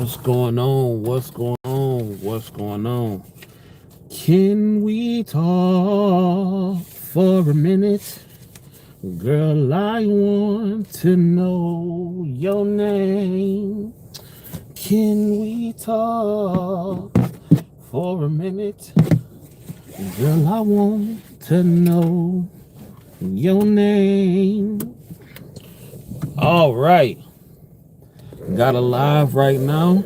What's going on? What's going on? What's going on? Can we talk for a minute? Girl, I want to know your name. Can we talk for a minute? Girl, I want to know your name. All right. Got a live right now.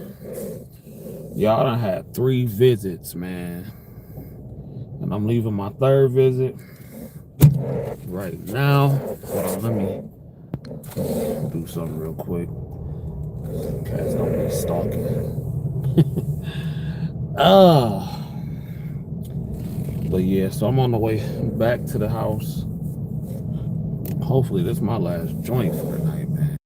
Y'all done had 3 visits, man. And I'm leaving my 3rd visit right now. Hold on, let me do something real quick. Cats don't be stalking. But yeah, so I'm on the way back to the house. Hopefully this is my last joint for the night, man.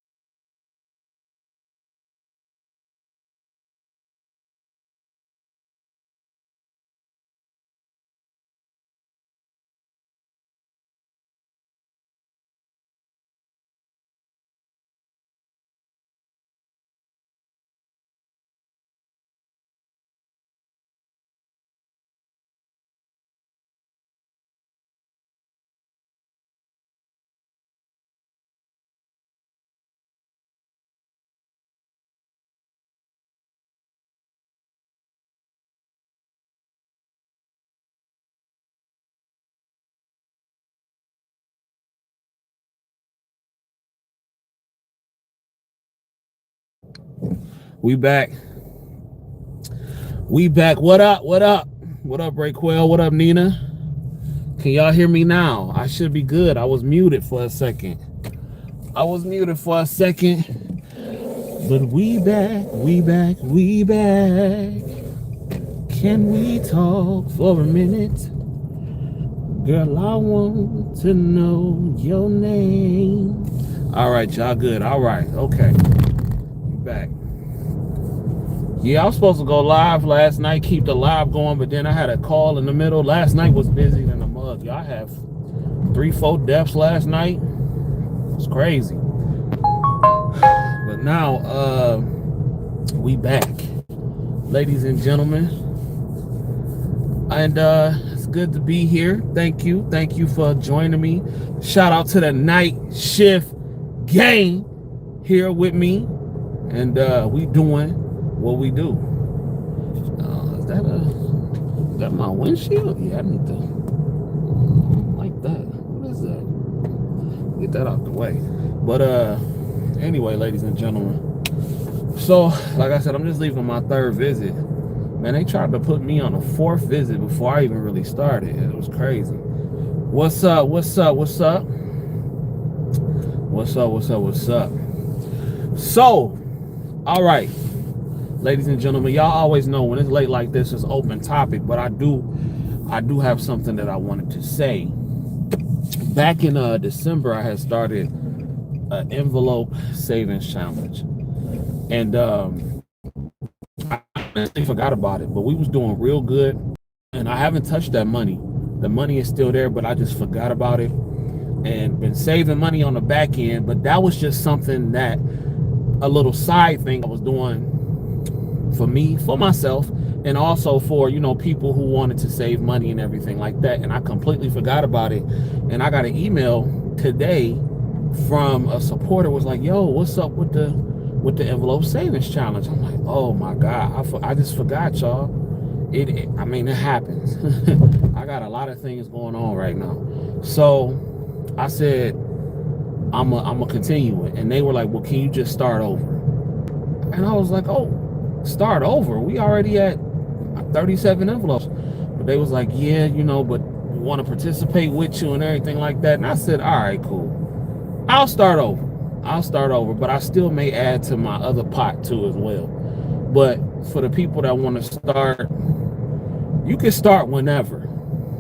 We back. We back. What up? What up? What up, Raquel? What up, Nina? Can y'all hear me now? I should be good. I was muted for a second. But we back, we back, we back. Can we talk for a minute? Girl, I want to know your name. All right, y'all good. All right, okay. We back. Yeah, I was supposed to go live last night, keep the live going, but then I had a call in the middle. Last night was busy than a mug. Y'all have 3-4 deaths last night. It's crazy. But now, we back, ladies and gentlemen. And it's good to be here. Thank you for joining me. Shout out to the night shift gang here with me, and we doing what we do. Is that my windshield? Yeah, I need to like that. What is that? Get that out the way. But anyway, ladies and gentlemen. So, like I said, I'm just leaving my 3rd visit. Man, they tried to put me on a 4th visit before I even really started. It was crazy. What's up? What's up? What's up? What's up? What's up? What's up? So, all right, ladies and gentlemen, y'all always know when it's late like this, it's open topic, but I do have something that I wanted to say. Back in December, I had started an envelope savings challenge, and I forgot about it, but we was doing real good, and I haven't touched that money. The money is still there, but I just forgot about it and been saving money on the back end. But that was just something that, a little side thing I was doing for me, for myself, and also for, people who wanted to save money and everything like that. And I completely forgot about it. And I got an email today from a supporter, was like, yo, what's up with the envelope savings challenge? I'm like, oh my God, I just forgot, y'all. It happens. I got a lot of things going on right now. So I said, I'm gonna continue it. And they were like, well, can you just start over? And I was like, oh, start over? We already at 37 envelopes. But they was like, yeah, but we want to participate with you and everything like that. And I said, all right, cool. I'll start over, but I still may add to my other pot too as well. But for the people that want to start, you can start whenever.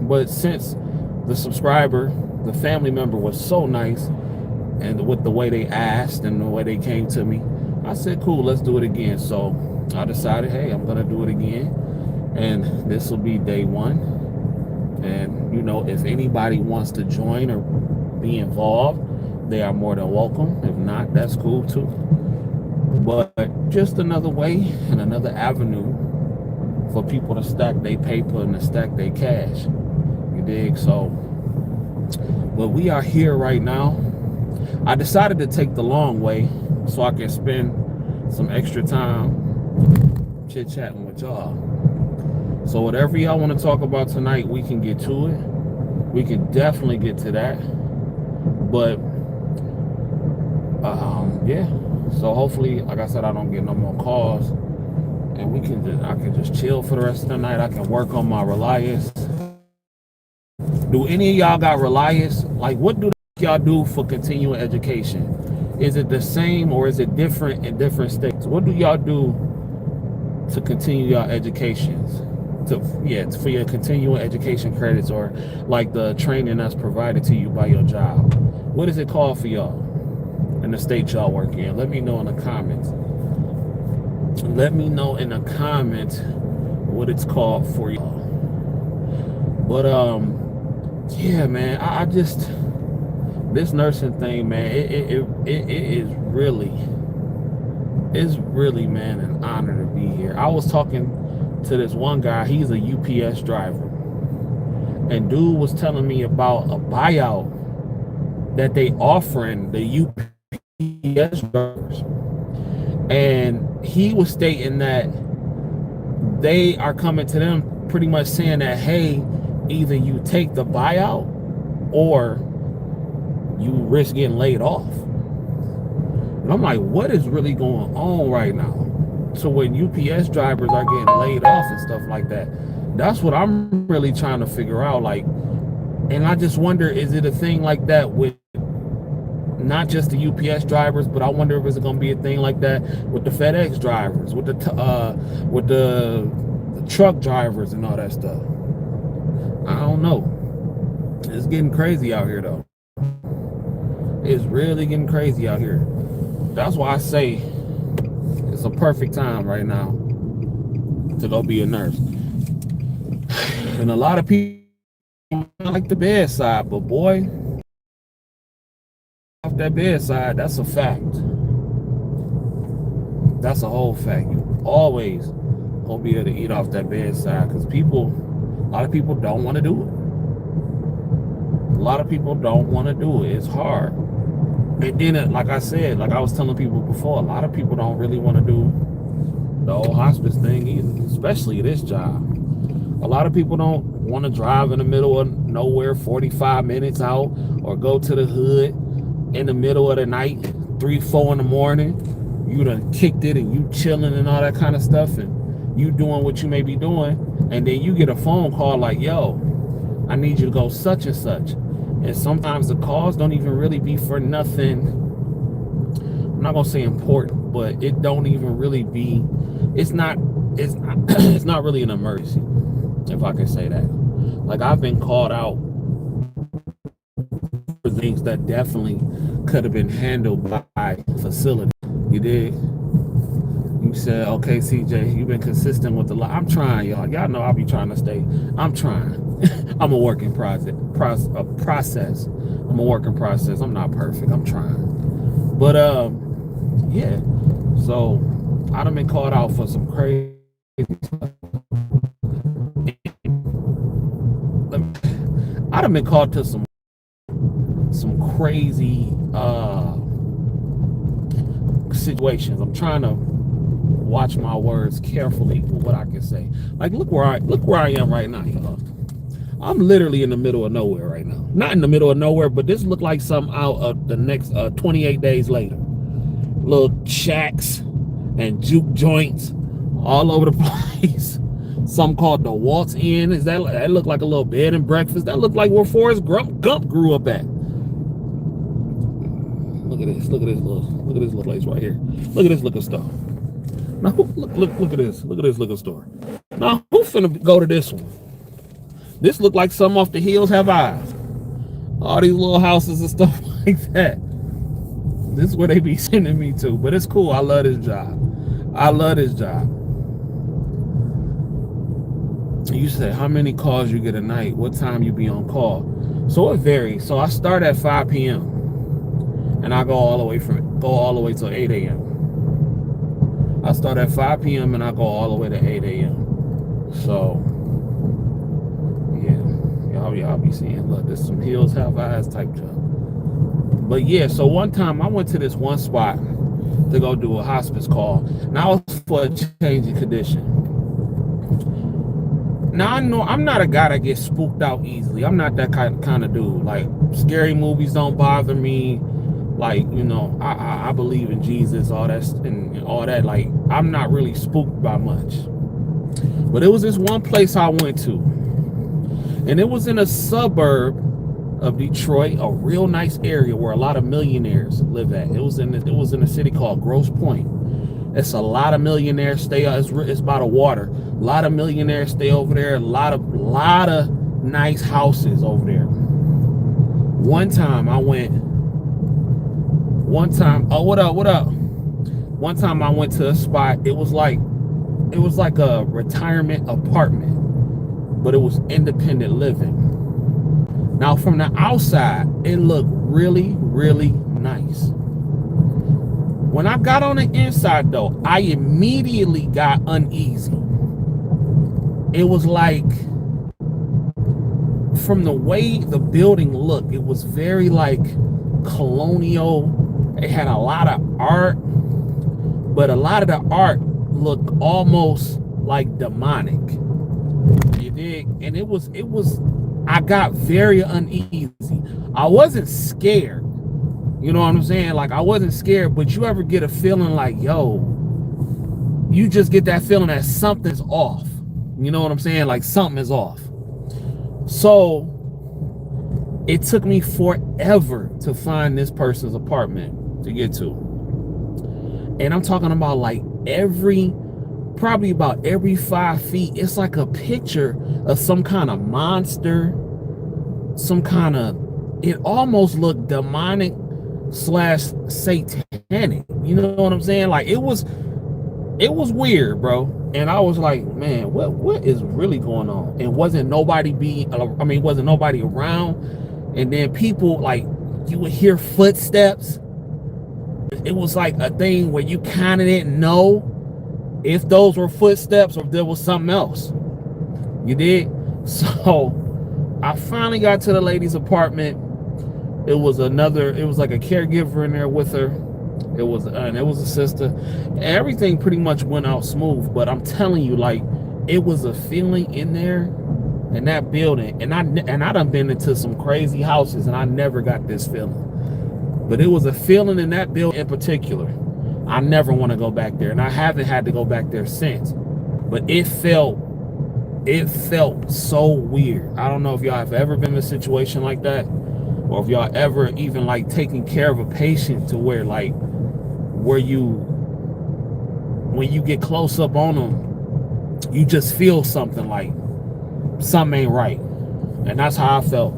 But since the subscriber, the family member was so nice, and with the way they asked and the way they came to me, I said, cool, let's do it again. So I decided, hey, I'm gonna do it again, and this will be day 1. And if anybody wants to join or be involved, they are more than welcome. If not, that's cool too. But just another way and another avenue for people to stack their paper and to stack their cash. You dig? So, but we are here right now. I decided to take the long way so I can spend some extra time chit-chatting with y'all. So whatever y'all want to talk about tonight, we can get to it. We can definitely get to that. But yeah. So hopefully, like I said, I don't get no more calls, and I can just chill for the rest of the night. I can work on my Reliance. Do any of y'all got Reliance? Like, what do y'all do for continuing education? Is it the same or is it different in different states? What do y'all do to continue your educations? For your continuing education credits, or like the training that's provided to you by your job. What is it called for y'all in the state y'all work in? Let me know in the comments. Let me know in the comments what it's called for y'all. But yeah, man, I just, this nursing thing, man, it is really, man, an honor to be here. I was talking to this one guy. He's a UPS driver, and dude was telling me about a buyout that they offering the UPS drivers, and he was stating that they are coming to them pretty much saying that, hey, either you take the buyout or you risk getting laid off. And I'm like, what is really going on right now? So when UPS drivers are getting laid off and stuff like that, that's what I'm really trying to figure out. Like, and I just wonder, is it a thing like that with not just the UPS drivers, but I wonder if it's going to be a thing like that with the FedEx drivers, with the truck drivers and all that stuff. I don't know. It's getting crazy out here, though. It's really getting crazy out here. That's why I say it's a perfect time right now to go be a nurse. And a lot of people like the bedside, but boy, off that bedside, that's a fact. That's a whole fact. You always gonna be able to eat off that bedside, because a lot of people don't want to do it. A lot of people don't want to do it. It's hard. And then, like I said, like I was telling people before, a lot of people don't really want to do the whole hospice thing either, especially this job. A lot of people don't want to drive in the middle of nowhere 45 minutes out, or go to the hood in the middle of the night, 3, 4 in the morning. You done kicked it and you chilling and all that kind of stuff, and you doing what you may be doing, and then you get a phone call like, yo, I need you to go such and such. And sometimes the calls don't even really be for nothing. I'm not gonna say important, but it don't even really be. It's not really an emergency, if I can say that. Like, I've been called out for things that definitely could have been handled by facility. You did. You said, okay, CJ, you've been consistent with the lie. I'm trying, y'all. Y'all know I'll be trying to stay. I'm trying. I'm a working process. I'm a working process. I'm not perfect. I'm trying. But yeah. So I done been called out for some crazy stuff. I done been called to some crazy situations. I'm trying to watch my words carefully with what I can say. Like, look where I am right now, y'all. I'm literally in the middle of nowhere right now. Not in the middle of nowhere, but this look like something out of the next 28 days later. Little shacks and juke joints all over the place. Some called the Waltz Inn. That look like a little bed and breakfast. That looked like where Forrest Gump grew up at. Look at this little place right here. Look at this liquor store. Now, look at this. Look at this liquor store. Now, who finna go to this one? This look like some off the Hills Have Eyes. All these little houses and stuff like that. This is where they be sending me to. But it's cool. I love this job. You said, how many calls you get a night? What time you be on call? So it varies. So I start at 5 p.m. and I go all the way till 8 a.m. I start at 5 p.m. and I go all the way to 8 a.m. So, yeah, y'all be seeing, look, there's some hills have eyes type job. But yeah, so one time I went to this one spot to go do a hospice call. Now it was for a change in condition. Now I know I'm not a guy that gets spooked out easily. I'm not that kind of dude. Like, scary movies don't bother me. Like, you know, I believe in Jesus, all that and all that. Like, I'm not really spooked by much. But it was this one place I went to, and it was in a suburb of Detroit, a real nice area where a lot of millionaires live at. It was in a city called Grosse Pointe. It's a lot of millionaires stay. It's by the water. A lot of millionaires stay over there. A lot of nice houses over there. One time I went. Oh, what up? One time I went to a spot. It was like a retirement apartment, but it was independent living. Now, from the outside, it looked really, really nice. When I got on the inside, though, I immediately got uneasy. It was like, from the way the building looked, it was very like colonial. It had a lot of art, but a lot of the art looked almost like demonic. You dig? And it was, I got very uneasy. I wasn't scared. You know what I'm saying? Like, I wasn't scared, but you ever get a feeling like, yo, you just get that feeling that something's off. You know what I'm saying? Like, something is off. So it took me forever to find this person's apartment to get to. And I'm talking about like probably about every 5 feet, it's like a picture of some kind of monster, it almost looked demonic / satanic. You know what I'm saying? Like, it was weird, bro. And I was like, man, what is really going on? And wasn't nobody around. And then people, like, you would hear footsteps. It was like a thing where you kind of didn't know if those were footsteps or if there was something else. You did? So I finally got to the lady's apartment. It was like a caregiver in there with her. It was a sister. Everything pretty much went out smooth, but I'm telling you, like, it was a feeling in there in that building. And I done been into some crazy houses and I never got this feeling. But it was a feeling in that building in particular. I never want to go back there, and I haven't had to go back there since. But it felt so weird. I don't know if y'all have ever been in a situation like that, or if y'all ever even like taking care of a patient to where, like, when you get close up on them, you just feel something like something ain't right. And that's how I felt.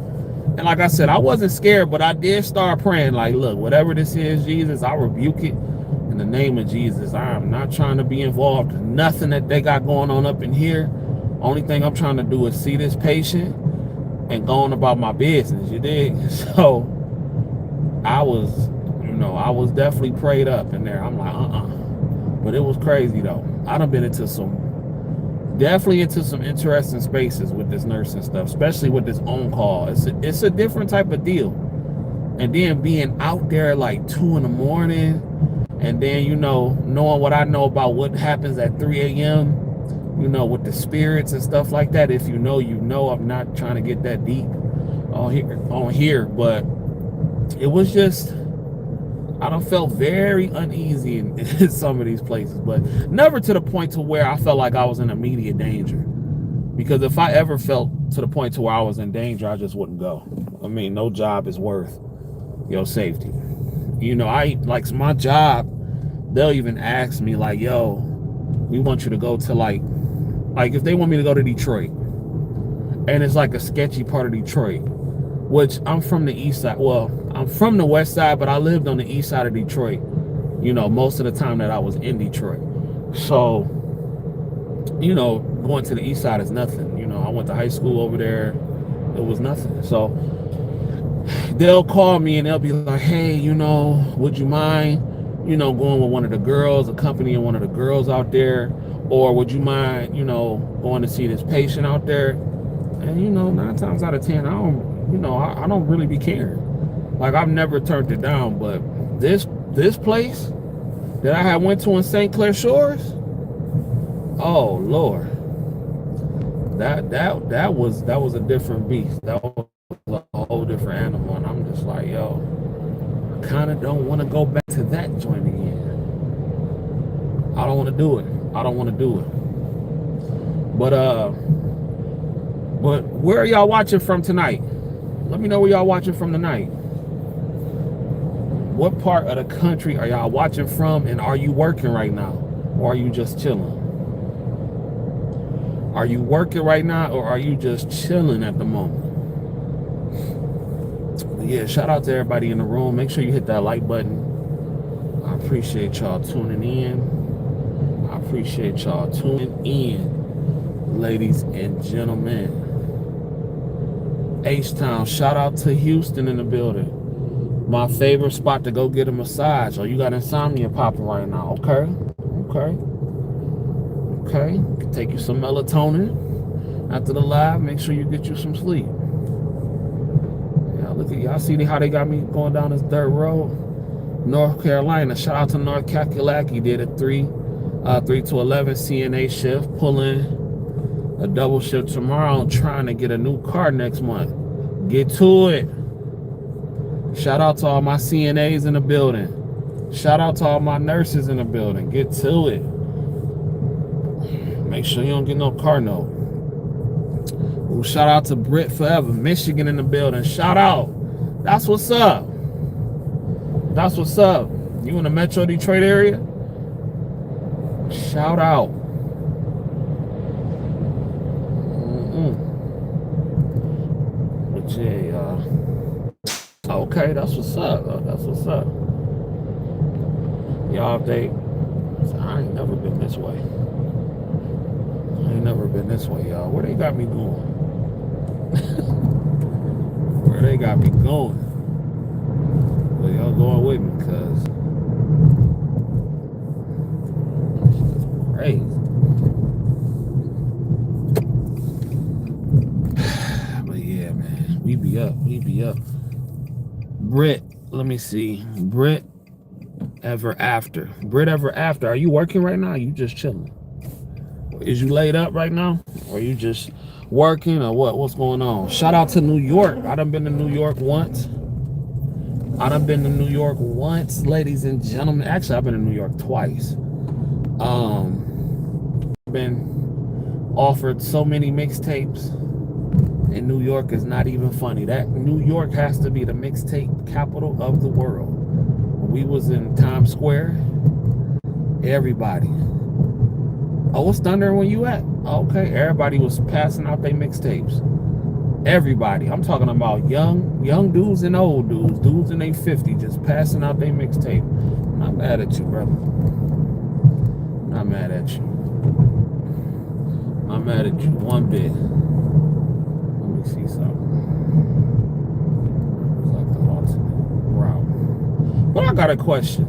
And like I said, I wasn't scared, but I did start praying, like, look, whatever this is, Jesus, I rebuke it in the name of Jesus. I am not trying to be involved in nothing that they got going on up in here. Only thing I'm trying to do is see this patient and go on about my business, you dig? So I was definitely prayed up in there. I'm like, But it was crazy, though. I done been definitely into some interesting spaces with this nursing stuff, especially with this on-call. It's a different type of deal. And then being out there like 2 in the morning, and then, you know, knowing what I know about what happens at 3 a.m., you know, with the spirits and stuff like that. If you know, you know. I'm not trying to get that deep on here, but it was just, I done felt very uneasy in some of these places, but never to the point to where I felt like I was in immediate danger. Because if I ever felt to the point to where I was in danger, I just wouldn't go. I mean, no job is worth your safety. You know, my job, they'll even ask me like, yo, we want you to go to like if they want me to go to Detroit, and it's like a sketchy part of Detroit, which I'm from the east side. Well, I'm from the west side, but I lived on the east side of Detroit, you know, most of the time that I was in Detroit. So, you know, going to the east side is nothing. You know, I went to high school over there. It was nothing. So they'll call me and they'll be like, hey, you know, would you mind you know, going with one of the girls, accompanying one of the girls out there? Or would you mind, you know, going to see this patient out there? And, you know, 9 times out of 10, I don't really be caring. Like, I've never turned it down, but this place that I had went to in St. Clair Shores, oh Lord, that was a different beast. That was a whole different animal, and I'm just like, yo, I kind of don't want to go back to that joint again. I don't want to do it. But where are y'all watching from tonight? Let me know where y'all watching from tonight. What part of the country are y'all watching from, and are you working right now, or are you just chilling? Are you working right now, or are you just chilling at the moment? But yeah, shout out to everybody in the room. Make sure you hit that like button. I appreciate y'all tuning in. Ladies and gentlemen. H-Town, shout out to Houston in the building. My favorite spot to go get a massage. Oh, you got insomnia popping right now. Okay. Take you some melatonin after the live. Make sure you get you some sleep. Yeah, look at y'all. See how they got me going down this dirt road? North Carolina. Shout out to North Kakalaki. Did a 3 to 11 CNA shift. Pulling a double shift tomorrow. I'm trying to get a new car next month. Get to it. Shout out to all my CNAs in the building. Shout out to all my nurses in the building. Get to it. Make sure you don't get no car note. Ooh, shout out to Brit Forever, Michigan in the building. Shout out. That's what's up. You in the Metro Detroit area? Shout out. But yeah, okay, that's what's up. Y'all, I ain't never been this way. Y'all. Where they got me going? Well, y'all going with me, cuz it's crazy. But yeah, man, we be up. Brit, let me see. Brit Ever After. Are you working right now? Or are you just chilling? Is you laid up right now? Or are you just working, or what? What's going on? Shout out to New York. I done been to New York once, ladies and gentlemen. Actually, I've been to New York twice. Been offered so many mixtapes, and New York is not even funny. That New York has to be the mixtape capital of the world. When we was in Times Square, everybody. Oh, what's down there when you at? Okay, everybody was passing out their mixtapes. Everybody. I'm talking about young dudes and old dudes in their 50s, just passing out their mixtape. I'm not mad at you, brother. Not mad at you one bit. Let me see something. It was like the alternate route. But I got a question.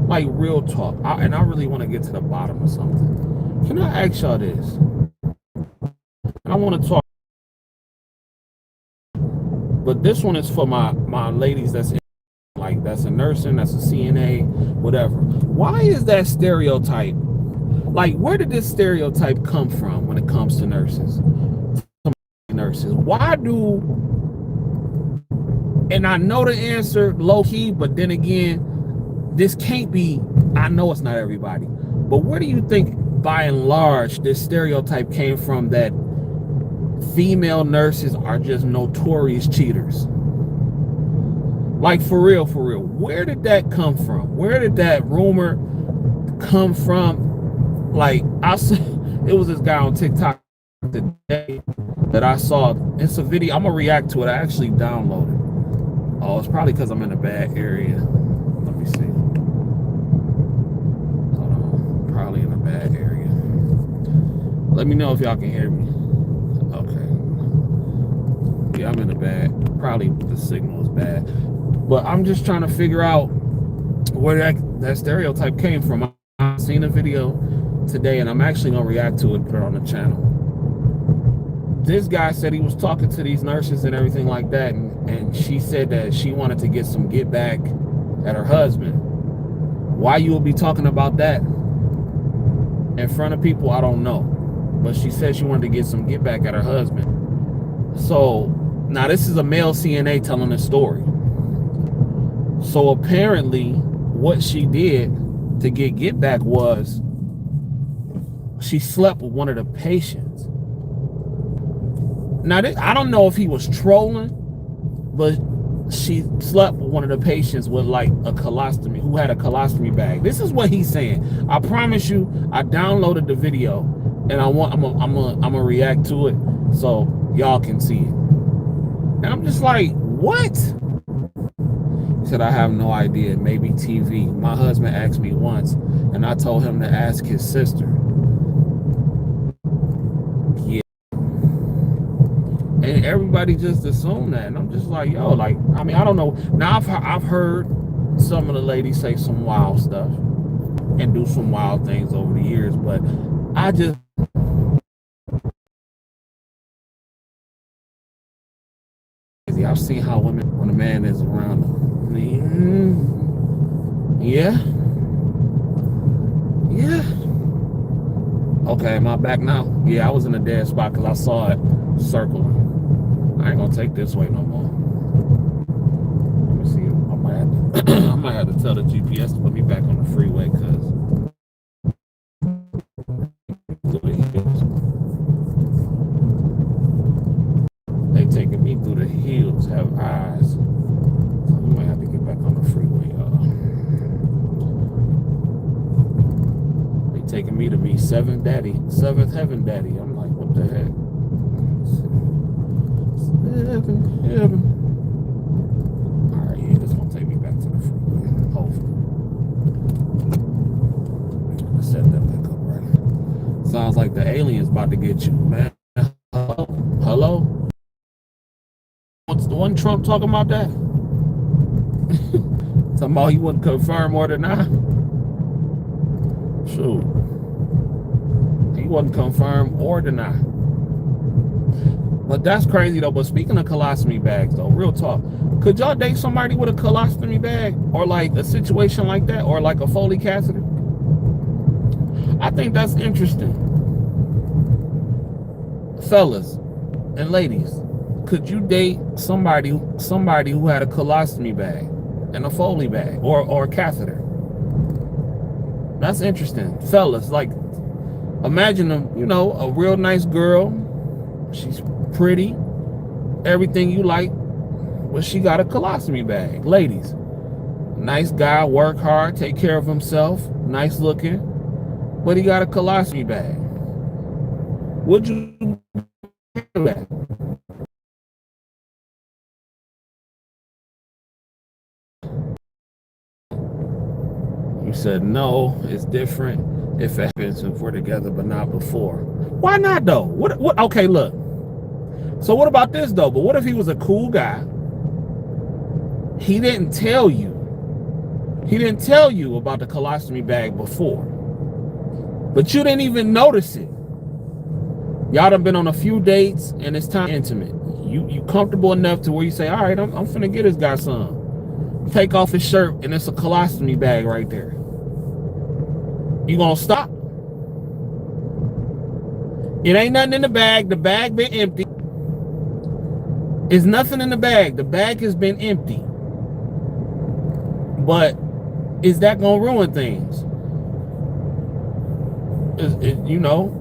Like, real talk. And I really want to get to the bottom of something. Can I ask y'all this? I want to talk. But this one is for my ladies that's in, like, that's a nursing, that's a CNA, whatever. Why is that stereotype? Like, where did this stereotype come from when it comes to nurses? Why do, and I know the answer low key, but then again, this can't be, I know it's not everybody, but where do you think by and large this stereotype came from that female nurses are just notorious cheaters? Like, for real, where did that come from? Where did that rumor come from? Like, it was this guy on TikTok today that I saw. It's a video. I'm gonna react to it. I actually downloaded. Oh, it's probably because I'm in a bad area. Let me see. Hold on. Probably in a bad area. Let me know if y'all can hear me. Okay. Yeah, I'm in a bad. Probably the signal is bad. But I'm just trying to figure out where that stereotype came from. I've seen a video today, and I'm actually gonna react to it, put it on the channel. This guy said he was talking to these nurses and everything like that, and she said that she wanted to get some get back at her husband. Why you would be talking about that in front of people, I don't know. But she said she wanted to get some get back at her husband. So now this is a male CNA telling the story. So apparently what she did to get back was she slept with one of the patients. Now I don't know if he was trolling, but she slept with one of the patients with like a colostomy, who had a colostomy bag. This is what he's saying. I promise you, I downloaded the video, and I'm gonna react to it so y'all can see it. And I'm just like, what? He said, I have no idea. Maybe TV. My husband asked me once, and I told him to ask his sister. Yeah. And everybody just assumed that, and I'm just like, yo, like, I mean, I don't know. Now I've heard some of the ladies say some wild stuff and do some wild things over the years, but I just I've seen how women, when a man is around them, yeah. Okay, am I back now? Yeah, I was in a dead spot because I saw it circling. I ain't gonna take this way no more. Let me see. I might have to tell the GPS to put me back on the freeway because they taking me through the hills, have eyes. So we might have to get back on the freeway, y'all. They taking me to be seventh heaven daddy. I'm like, what the heck? Seventh heaven. All right, yeah, this gonna take me back to the freeway. Hopefully. Let's set that back up right. Sounds like the alien's about to get you, man. Hello? What's the one Trump talking about that? Talking about he wouldn't confirm or deny. Shoot. He wouldn't confirm or deny. But that's crazy though. But speaking of colostomy bags though, real talk, could y'all date somebody with a colostomy bag, or like a situation like that, or like a Foley catheter? I think that's interesting. Fellas and ladies, could you date somebody who had a colostomy bag and a Foley bag or a catheter? That's interesting. Fellas, like, imagine them, you know, a real nice girl. She's pretty, everything you like, but she got a colostomy bag. Ladies, nice guy, work hard, take care of himself, nice looking, but he got a colostomy bag. Would you do that? You said no, it's different if it happens if we're together, but not before. Why not though? What? Okay, look. So what about this though? But what if he was a cool guy? He didn't tell you. He didn't tell you about the colostomy bag before, but you didn't even notice it. Y'all done been on a few dates and it's time intimate. You comfortable enough to where you say, all right, I'm finna get this guy some. Take off his shirt and it's a colostomy bag right there. You gonna stop? It ain't nothing in the bag. The bag been empty. There's nothing in the bag. The bag has been empty. But is that gonna ruin things? You know,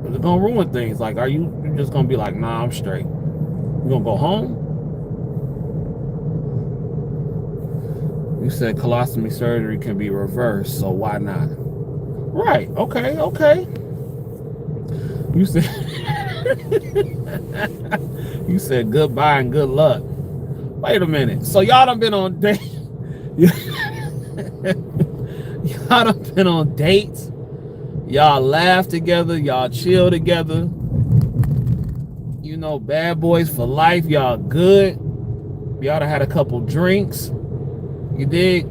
is it gonna ruin things? Like, are you just gonna be like, nah, I'm straight? You gonna go home? You said colostomy surgery can be reversed, so why not? Right, okay. You said you said goodbye and good luck. Wait a minute. So y'all done been on dates. Y'all done been on dates. Y'all laugh together, y'all chill together. You know, bad boys for life, y'all good. Y'all done had a couple drinks. You dig?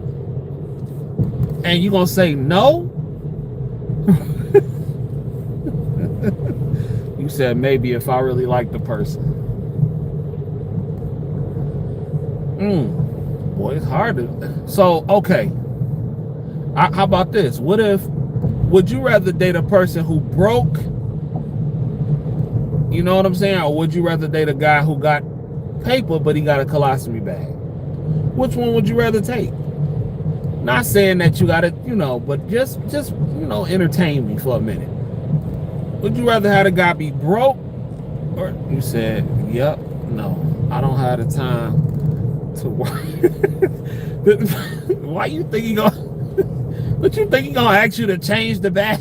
And you gonna say no? You said maybe if I really like the person. Boy, it's hard to. So, okay. How about this? Would you rather date a person who broke? You know what I'm saying? Or would you rather date a guy who got paper but he got a colostomy bag? Which one would you rather take? Not saying that you gotta, but just entertain me for a minute. Would you rather have a guy be broke? Or you said, yep, no, I don't have the time to work. Why you think he gonna what you think he gonna ask you to change the bag?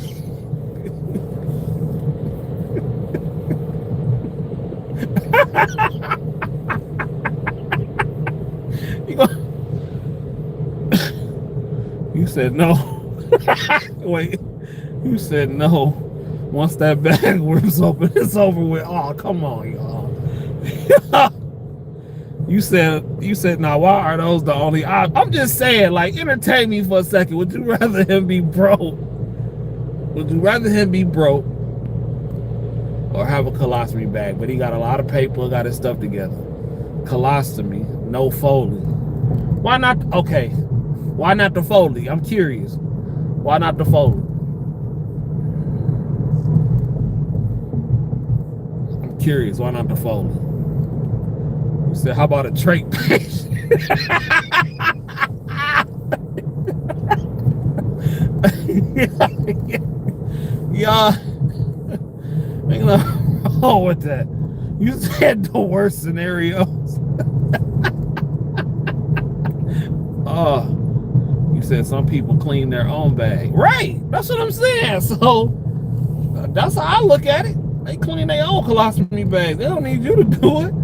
You said no. Wait, you said no. Once that bag rips open, it's over with. Oh, come on, y'all. You said now, why are those the only options? I'm just saying, like, entertain me for a second. Would you rather him be broke? Would you rather him be broke or have a colostomy bag? But he got a lot of paper, got his stuff together. Colostomy, no Foley. Why not? Okay. Why not the Foley? I'm curious. Why not the Foley? I'm curious. Why not the Foley? You said, how about a trait patient? Yeah. Ain't nothing wrong with that. You said the worst scenarios. Oh. You said some people clean their own bag. Right. That's what I'm saying. So that's how I look at it. They clean their own colostomy bags. They don't need you to do it.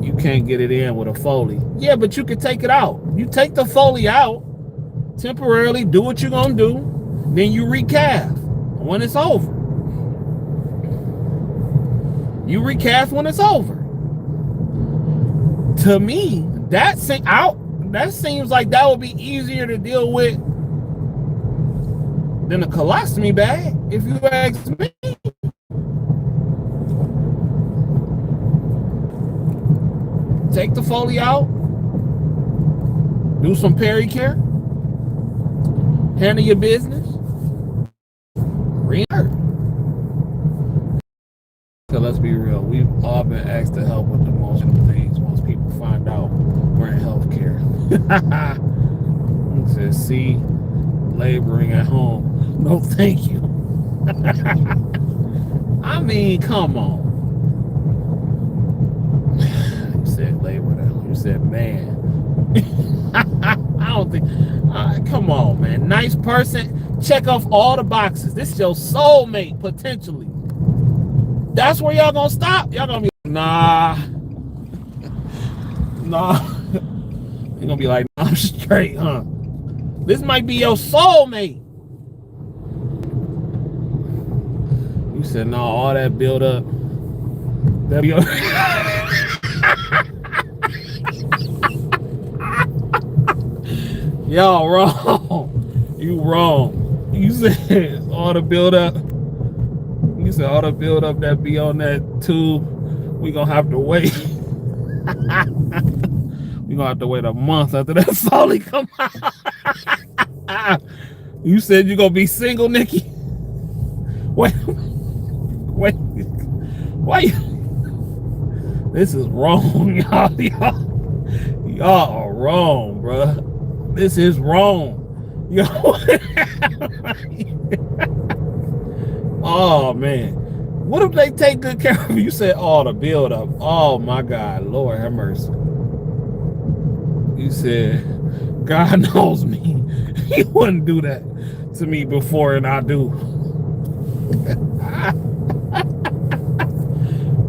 You can't get it in with a Foley. Yeah, but you can take it out. You take the Foley out temporarily, do what you're gonna do, then you recalf when it's over. You recalf when it's over. To me, that seems like that would be easier to deal with than a colostomy bag, if you ask me. Take the Foley out, do some pericare, handle your business, rehire. So let's be real, we've all been asked to help with the emotional things once people find out we're in healthcare. It says, see, laboring at home. No, thank you. I mean, come on. You said labor at home. You said, man. I don't think, come on, man. Nice person, check off all the boxes. This is your soulmate, potentially. That's where y'all gonna stop? Y'all gonna be nah. You're gonna be like, nah, I'm straight, huh? This might be your soulmate. You said, no, all that build up. That be y'all wrong. You wrong. You said all the build up. You said all the build up that be on that tube, we gonna have to wait. We gonna have to wait a month after that Foley come out. You said you gonna be single, Nikki? Wait, why? This is wrong, y'all. Y'all are wrong, bruh. This is wrong. Yo. Oh man, what if they take good care of you? You said, oh, the build up. Oh my God, Lord have mercy. You said, God knows me. He wouldn't do that to me before, and I do.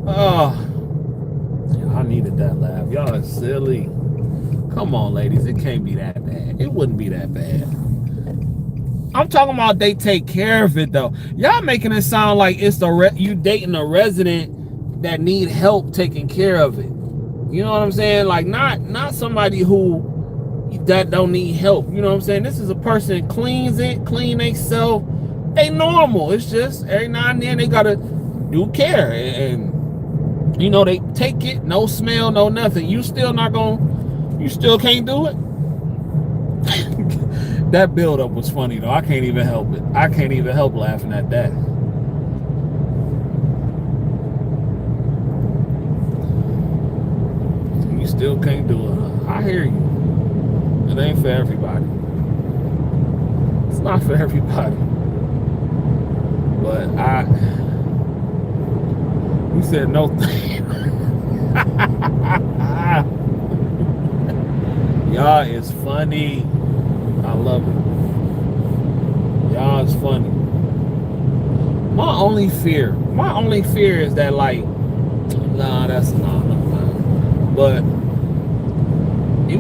Oh, I needed that laugh. Y'all are silly. Come on, ladies, it can't be that bad. It wouldn't be that bad. I'm talking about they take care of it though. Y'all making it sound like it's you dating a resident that need help taking care of it. You know what I'm saying? Like not somebody who that don't need help. You know what I'm saying? This is a person that clean they self. They normal. It's just every now and then they gotta do care. And you know, they take it, no smell, no nothing. You still can't do it. That build up was funny though. I can't even help it. I can't even help laughing at that. You still can't do it. I hear you. It ain't for everybody. It's not for everybody. But you said no thing. Y'all is funny. I love it. Y'all is funny. My only fear is that like, nah, that's not. But it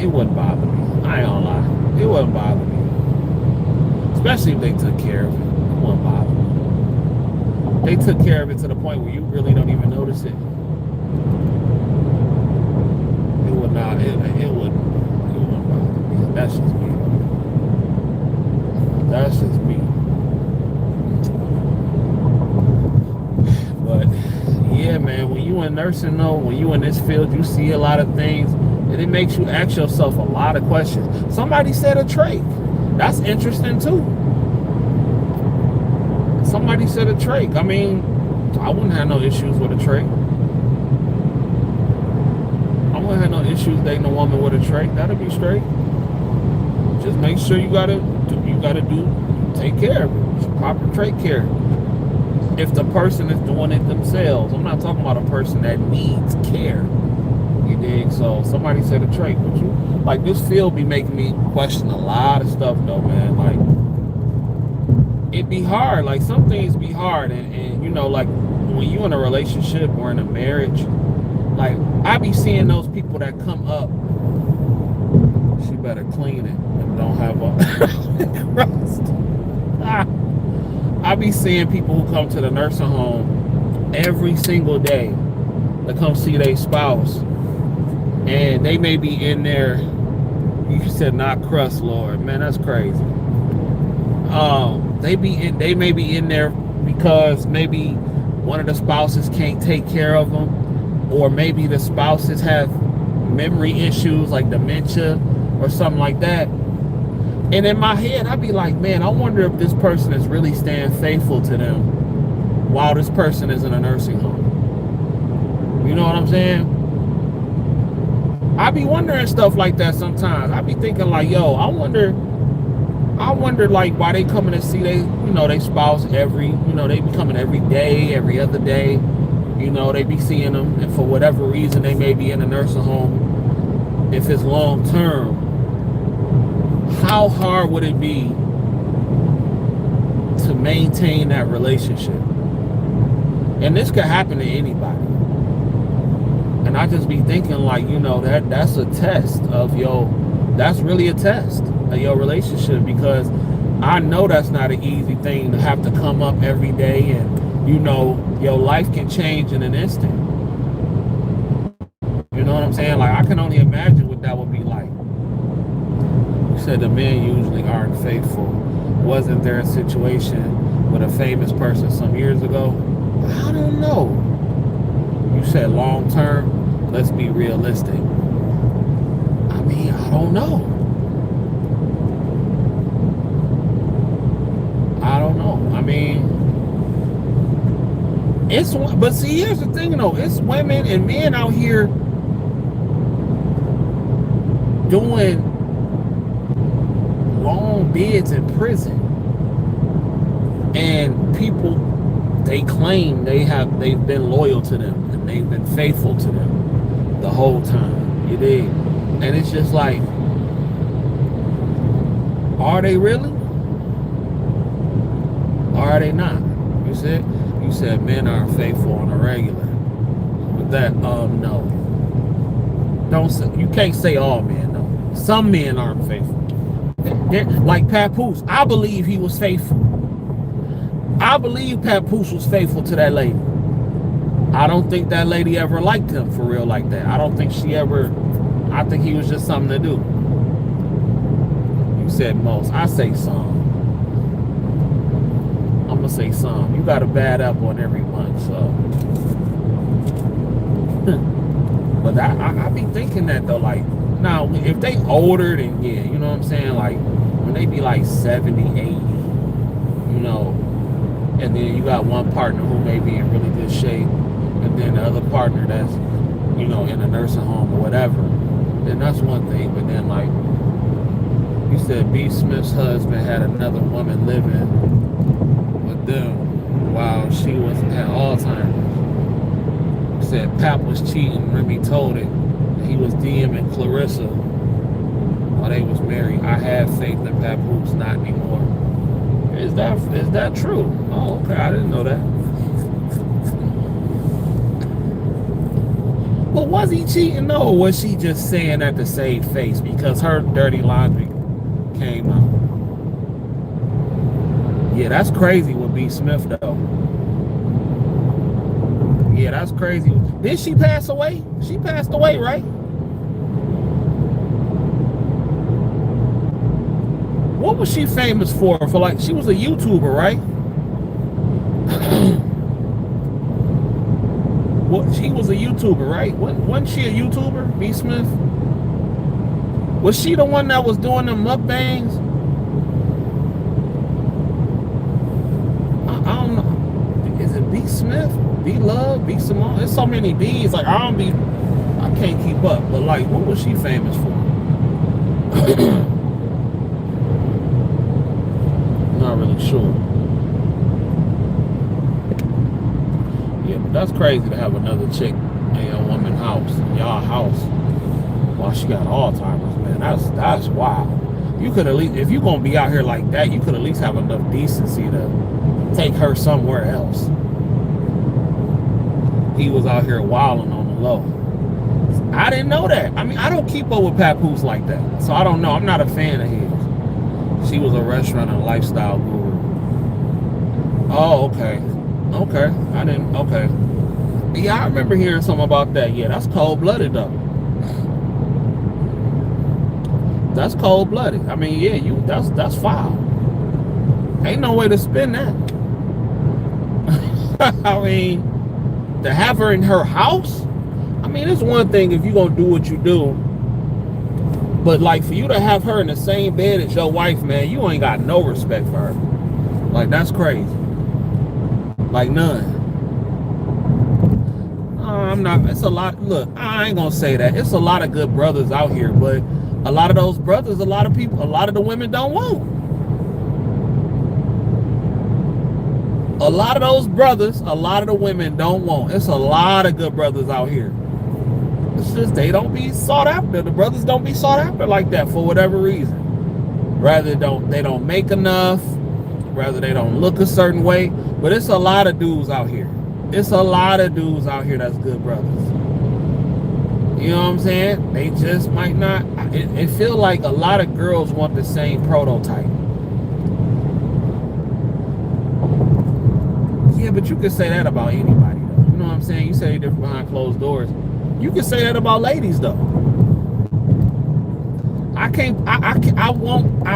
wouldn't bother me. I ain't gonna lie. It wouldn't bother me. Especially if they took care of it. It wouldn't bother me. They took care of it to the point where you really don't even notice it. It would not. It wouldn't bother me. That's just me. That's just me. But yeah, man, when you in nursing though, when you in this field, you see a lot of things, and it makes you ask yourself a lot of questions. Somebody said a trach. That's interesting too. Somebody said a trach. I mean, I wouldn't have no issues with a trach. I wouldn't have no issues dating a woman with a trach. That'll be straight. Just make sure you gotta take care of it. It's proper trach care. If the person is doing it themselves, I'm not talking about a person that needs care. You dig? So somebody said a trach, but you like this field be making me question a lot of stuff though, man. Like it be hard. Like some things be hard, and you know, like when you in a relationship or in a marriage, like I be seeing those people that come up. She better clean it and don't have a crust. I be seeing people who come to the nursing home every single day to come see their spouse, and they may be in there. You said not crust, Lord, man, that's crazy. They may be in there because maybe one of the spouses can't take care of them, or maybe the spouses have memory issues like dementia or something like that. And in my head, I'd be like, man, I wonder if this person is really staying faithful to them while this person is in a nursing home. You know what I'm saying? I be wondering stuff like that sometimes. I be thinking like, yo, I wonder like why they coming to see they spouse they be coming every day, every other day. You know, they be seeing them, and for whatever reason they may be in a nursing home. If it's long term, how hard would it be to maintain that relationship? And this could happen to anybody. And I just be thinking like, you know, that's a test of that's really a test of your relationship, because I know that's not an easy thing to have to come up every day, and you know, your life can change in an instant. You know what I'm saying? Like I can only imagine what that would be like. You said the men usually aren't faithful. Wasn't there a situation with a famous person some years ago? I don't know. You said long term. Let's be realistic. I mean, I don't know. I mean, but see, here's the thing though. It's women and men out here doing long bids in prison, and people, they claim they've been loyal to them and they've been faithful to them the whole time. You dig? And it's just like, are they really? Or are they not? You said men aren't faithful on a regular. With that, no. Don't say, you can't say all men, no. Some men aren't faithful. Like Papoose, I believe he was faithful. I believe Papoose was faithful to that lady. I don't think that lady ever liked him for real like that. I don't think she ever. I think he was just something to do. You said most. I say some. I'm gonna say some. You got a bad apple on every bunch, so. But I be thinking that though, like, now if they older, then yeah, you know what I'm saying? Like when they be like 70, 80, you know, and then you got one partner who may be in really good shape, and then the other partner that's, you know, in a nursing home or whatever, then that's one thing. But then, like you said, B. Smith's husband had another woman living with them while she had Alzheimer's. Said Pap was cheating. Remy told it. He was DMing Clarissa while they was married. I have faith in Papoose, not anymore. Is that true? Oh, okay. I didn't know that. But was he cheating though, or was she just saying that to save face because her dirty laundry came out? Yeah, that's crazy with B. Smith though. Yeah, that's crazy. Did she pass away? She passed away, right? What was she famous for? For like, she was a YouTuber, right? What? She was a YouTuber, right? Wasn't she a YouTuber, B. Smith? Was she the one that was doing them mukbangs? I don't know. Is it B. Smith? B Love, B Simone. There's so many B's. Like I can't keep up. But like, what was she famous for? Not really sure. Yeah, but that's crazy to have another chick in your woman's house, in y'all house, while she got Alzheimer's. Man, that's wild. You could at least, if you're gonna be out here like that, you could at least have enough decency to take her somewhere else. He was out here wilding on the low. I didn't know that. I mean, I don't keep up with Papoose like that, so I don't know. I'm not a fan of his. She was a restaurant and lifestyle guru. Oh, okay. Okay. I didn't, okay. Yeah, I remember hearing something about that. Yeah, that's cold-blooded, though. That's cold-blooded. I mean, yeah, that's foul. Ain't no way to spin that. I mean, to have her in her house, I mean, it's one thing if you're gonna do what you do, but like for you to have her in the same bed as your wife, man, you ain't got no respect for her. Like, that's crazy. Like, none. I'm not, it's a lot. Look, I ain't gonna say that. It's a lot of good brothers out here, but a lot of those brothers, a lot of the women don't want. A lot of those brothers, a lot of the women don't want. It's a lot of good brothers out here. It's just they don't be sought after. The brothers don't be sought after like that for whatever reason. Rather they don't make enough. Rather they don't look a certain way. But it's a lot of dudes out here. It's a lot of dudes out here that's good brothers. You know what I'm saying? They just might not. It feel like a lot of girls want the same prototype. Yeah, but you could say that about anybody, though. You know what I'm saying? You say they're behind closed doors. You can say that about ladies, though. I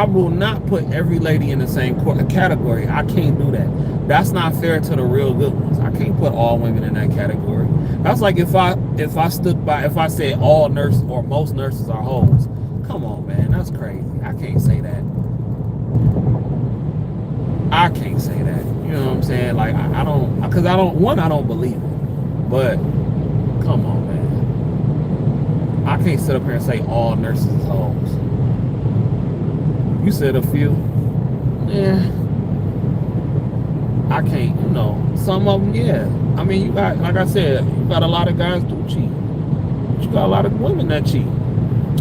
will not put every lady in the same category. I can't do that. That's not fair to the real good ones. I can't put all women in that category. That's like if I said all nurses or most nurses are hoes. Come on, man, that's crazy. I can't say that. I can't say that. You know what I'm saying? Like, I don't believe it. But come on, man. I can't sit up here and say all nurses is hoes. You said a few. Yeah. I can't, you know, some of them, yeah. I mean, you got, like I said, you got a lot of guys do cheat. But you got a lot of women that cheat.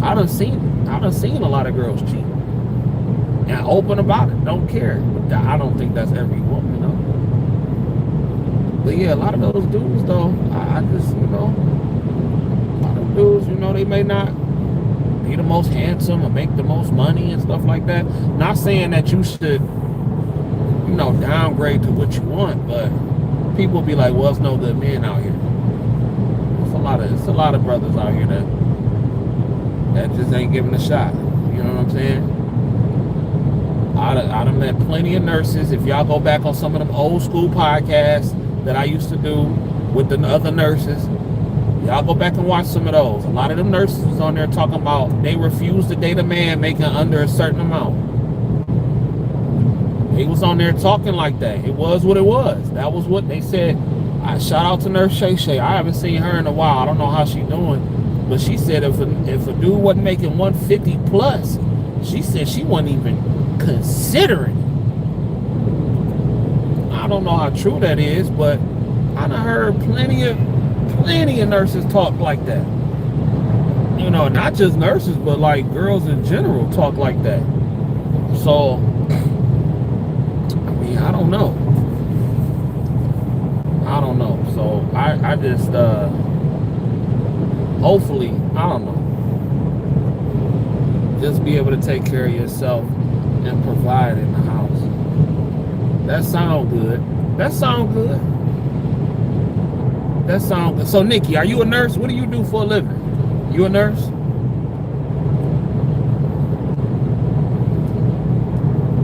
I done seen a lot of girls cheat. And open about it, don't care. But I don't think that's every woman, you know. But yeah, a lot of those dudes, though, I just, you know, a lot of dudes, you know, they may not be the most handsome or make the most money and stuff like that. Not saying that you should, you know, downgrade to what you want, but people be like, well, it's no good men out here. it's a lot of brothers out here that just ain't giving a shot. You know what I'm saying? I done met plenty of nurses. If y'all go back on some of them old school podcasts that I used to do with the other nurses, y'all go back and watch some of those. A lot of them nurses was on there talking about they refused to date a man making under a certain amount. They was on there talking like that. It was what it was. That was what they said. Shout out to Nurse Shay Shay. I haven't seen her in a while. I don't know how she doing. But she said if a dude wasn't making 150 plus, she said she wasn't even considering it. I don't know how true that is, but I done heard plenty of nurses talk like that. You know, not just nurses, but like girls in general talk like that. So, I mean, I don't know. So I just hopefully, I don't know, just be able to take care of yourself and provide in the house. That sound good. So Nikki, are you a nurse? What do you do for a living? You a nurse?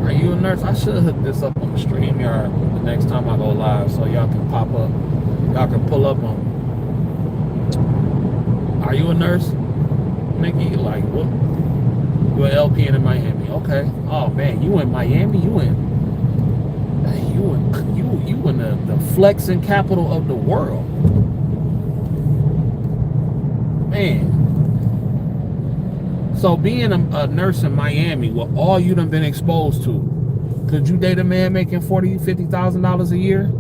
Are you a nurse? I should hook this up on the StreamYard the next time I go live so y'all can pop up. Y'all can pull up on me. Are you a nurse, Nikki? Like what? You an LPN in Miami? Okay. Oh man, you in Miami? You in the flexing capital of the world, man. So being a nurse in Miami, with all you done been exposed to, could you date a man making $40,000-$50,000 a year?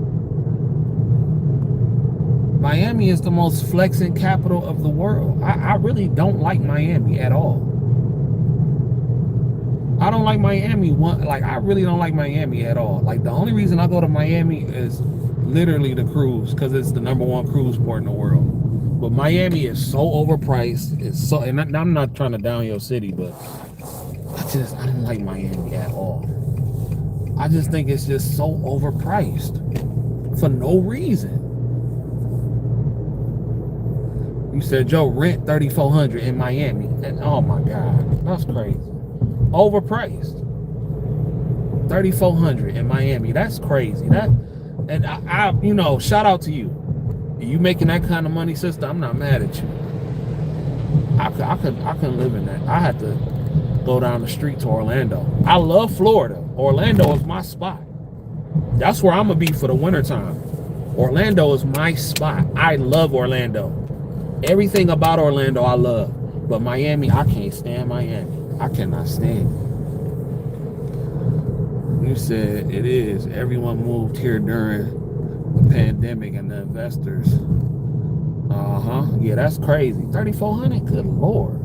Miami is the most flexing capital of the world. I really don't like Miami at all. I don't like Miami. I really don't like Miami at all. Like, the only reason I go to Miami is literally the cruise, because it's the #1 cruise port in the world. But Miami is so overpriced. And I'm not trying to down your city, but I don't like Miami at all. I just think it's just so overpriced for no reason. You said, Joe, rent $3,400 in Miami. And oh my God, that's crazy. Overpriced. $3,400 in Miami. That's crazy. And I you know, shout out to you. You making that kind of money, sister, I'm not mad at you. I couldn't live in that. I had to go down the street to Orlando. I love Florida. Orlando is my spot. That's where I'm gonna be for the wintertime. Orlando is my spot. I love Orlando. Everything about Orlando I love. But Miami, I can't stand Miami. I cannot stand it. You said it is. Everyone moved here during the pandemic and the investors. Yeah, that's crazy. $3,400? Good Lord.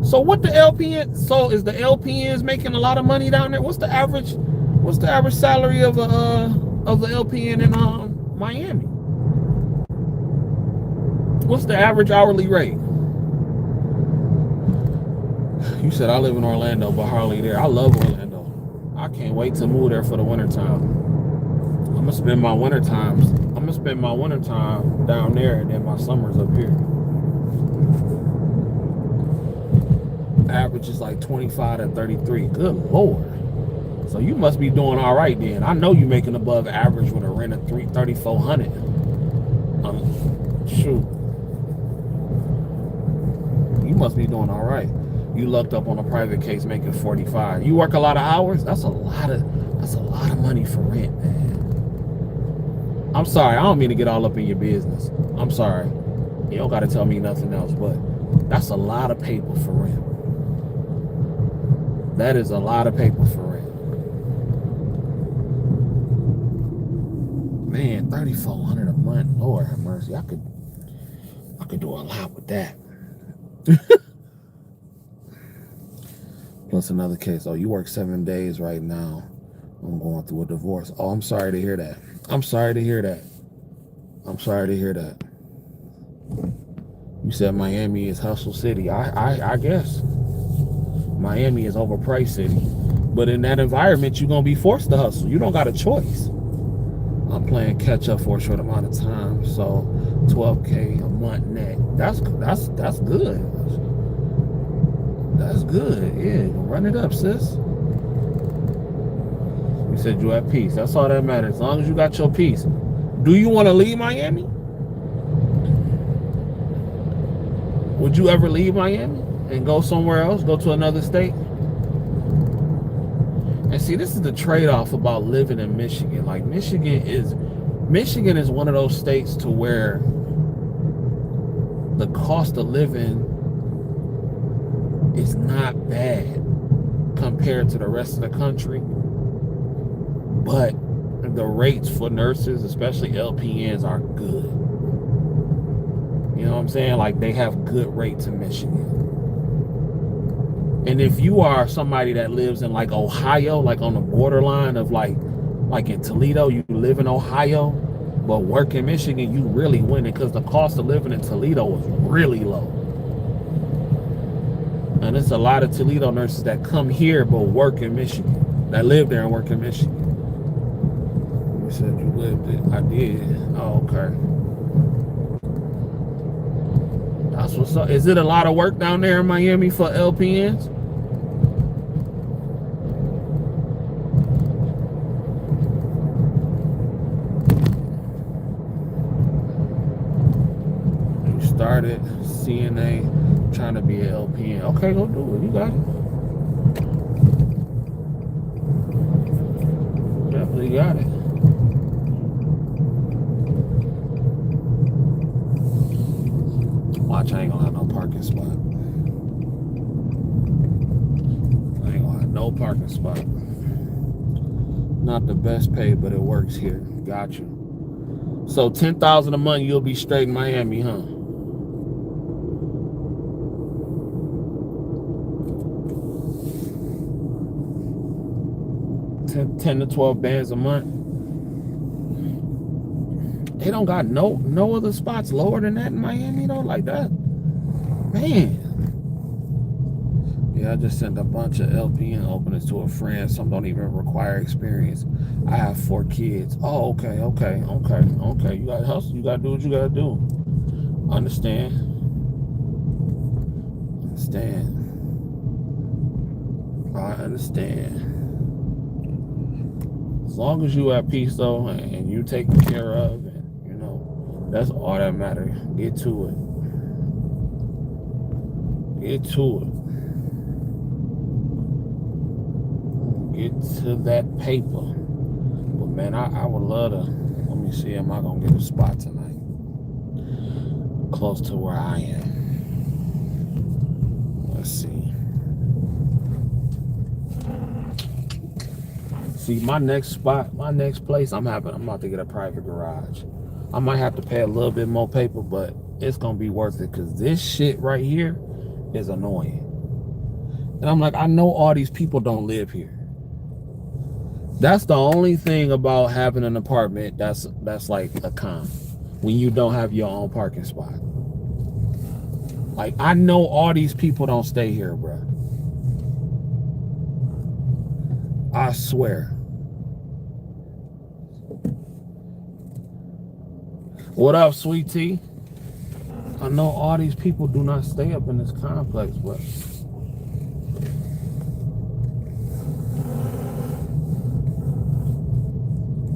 So what the LPN, so is the LPNs making a lot of money down there? What's the average salary of the LPN in Miami? What's the average hourly rate? You said I live in Orlando, but hardly there. I love Orlando. I can't wait to move there for the wintertime. I'm gonna spend my wintertime down there, and then my summers up here. Average is like 25 to 33. Good Lord. So you must be doing all right then. I know you're making above average with a rent of $3,400. Shoot. You must be doing all right. You lucked up on a private case making 45. You work a lot of hours? That's a lot of money for rent, man. I'm sorry, I don't mean to get all up in your business. I'm sorry. You don't gotta tell me nothing else, but that's a lot of paper for rent. That is a lot of paper for rent. Man, $3,400 a month. Lord have mercy. I could do a lot with that. Plus another case. Oh, you work 7 days right now. I'm going through a divorce. Oh, I'm sorry to hear that. I'm sorry to hear that. You said Miami is hustle city. I guess. Miami is overpriced city. But in that environment, you're going to be forced to hustle. You don't got a choice. I'm playing catch up for a short amount of time. So 12K a month net. That's good. That's good. Yeah, run it up, sis. You said you at peace. That's all that matters. As long as you got your peace. Do you want to leave Miami? Would you ever leave Miami and go somewhere else? Go to another state? And see, this is the trade-off about living in Michigan. Like Michigan is one of those states to where the cost of living is not bad compared to the rest of the country. But the rates for nurses, especially LPNs, are good. You know what I'm saying? Like they have good rates in Michigan. And if you are somebody that lives in like Ohio, like on the borderline of like in Toledo, you live in Ohio, but work in Michigan, you really winning because the cost of living in Toledo is really low. And it's a lot of Toledo nurses that come here but work in Michigan, that live there and work in Michigan. You said you lived it. I did. Oh, okay. That's what's up. Is it a lot of work down there in Miami for LPNs? You started CNA trying to be an LPN. Okay, go do it. You got it. Definitely got it. Watch, I ain't gonna have no parking spot. I ain't gonna have no parking spot. Not the best paid, but it works here. Got you. So $10,000 a month, you'll be straight in Miami, huh? $10 to $12 bands a month. They don't got no other spots lower than that in Miami though, like that. Man. Yeah, I just sent a bunch of LPN openings to a friend. Some don't even require experience. I have 4 kids. Oh, okay. You gotta hustle. You gotta do what you gotta do. Understand. I understand. As long as you at peace though, and you taken care of, and you know, that's all that matters. Get to it. Get to that paper. But man, I would love to. Let me see. Am I gonna get a spot tonight? Close to where I am. Let's see. See, my next place, I'm about to get a private garage. I might have to pay a little bit more paper, but it's gonna be worth it because this shit right here is annoying. And I'm like, I know all these people don't live here. That's the only thing about having an apartment that's like a con, when you don't have your own parking spot. Like, I know all these people don't stay here, bro. I swear. What up, sweet tea? I know all these people do not stay up in this complex, bro.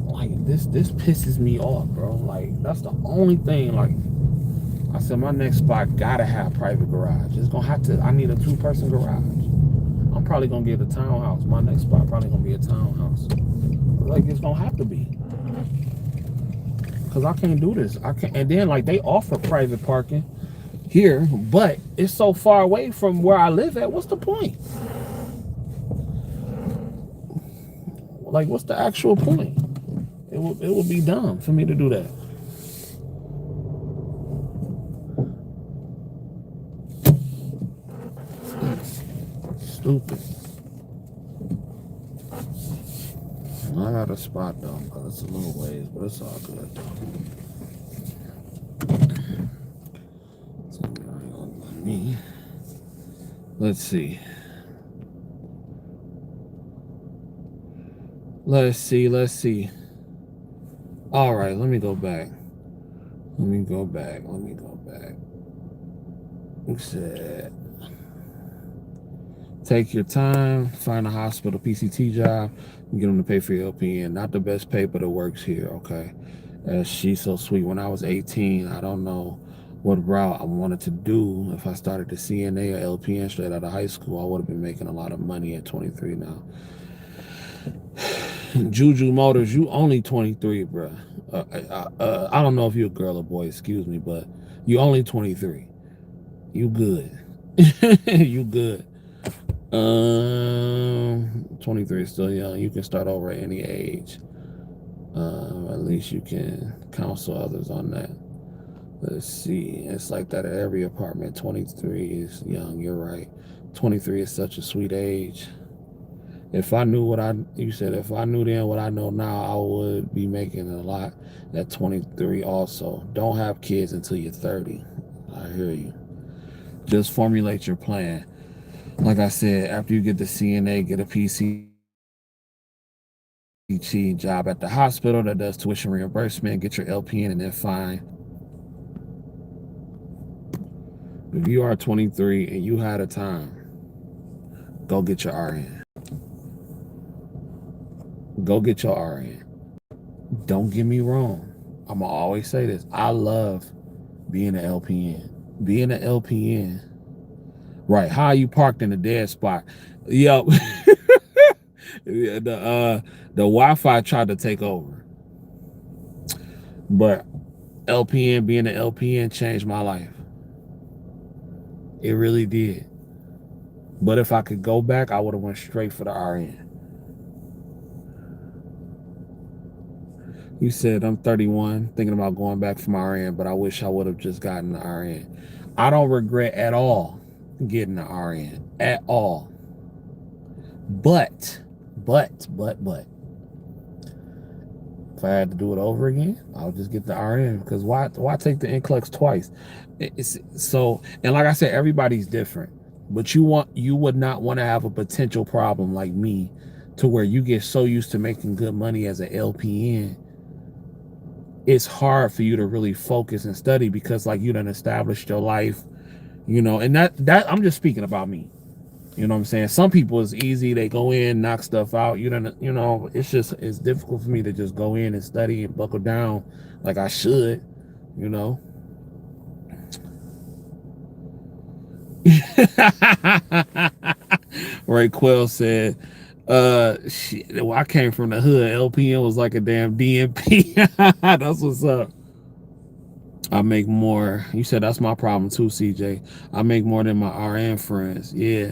Like, this pisses me off, bro. Like, that's the only thing. Like, I said, my next spot gotta have private garage. It's gonna have to. I need a 2-person garage. I'm probably gonna get a townhouse. My next spot probably gonna be a townhouse. Like, it's gonna have to be. Cause I can't do this. I can't. And then like they offer private parking here, but it's so far away from where I live at. What's the point? Like, what's the actual point? It would be dumb for me to do that. Stupid. I got a spot though, but it's a little ways, but it's all good though. Me. Let's see. Let's see. All right, let me go back. Let me go back. Let me go back. It said, take your time, find a hospital PCT job, and get them to pay for your LPN. Not the best pay, but it works here, okay? She's so sweet. When I was 18, I don't know what route I wanted to do. If I started the CNA or LPN straight out of high school, I would have been making a lot of money at 23 now. Juju Motors, you only 23, bro. I don't know if you're a girl or boy, excuse me, but you only 23. You good. You good. 23 is still young. You can start over at any age. At least you can counsel others on that. Let's see. It's like that at every apartment. 23 is young. You're right. 23 is such a sweet age. If I knew you said, if I knew then what I know now, I would be making a lot at 23 also. Don't have kids until you're 30. I hear you. Just formulate your plan. Like I said, after you get the CNA, get a PCT job at the hospital that does tuition reimbursement, get your LPN, and then find. If you are 23 and you had a time, go get your RN. Go get your RN. Don't get me wrong. I'm going to always say this. I love being an LPN. Being an LPN. Right. How you parked in a dead spot. Yep. The Wi-Fi tried to take over. But being an LPN changed my life. It really did. But if I could go back, I would have went straight for the RN. You said I'm 31, thinking about going back for my RN, but I wish I would have just gotten the RN. I don't regret at all getting the RN. At all. But. If I had to do it over again, I would just get the RN, because why take the NCLEX twice? And like I said, everybody's different. But you would not want to have a potential problem like me, to where you get so used to making good money as an LPN, it's hard for you to really focus and study, because like you done established your life, and that I'm just speaking about me. You know what I'm saying? Some people, it's easy. They go in, knock stuff out. It's difficult for me to just go in and study and buckle down like I should, Ray Quell said, I came from the hood. LPN was like a damn DMP. That's what's up. I make more. You said that's my problem too, CJ. I make more than my RN friends. Yeah.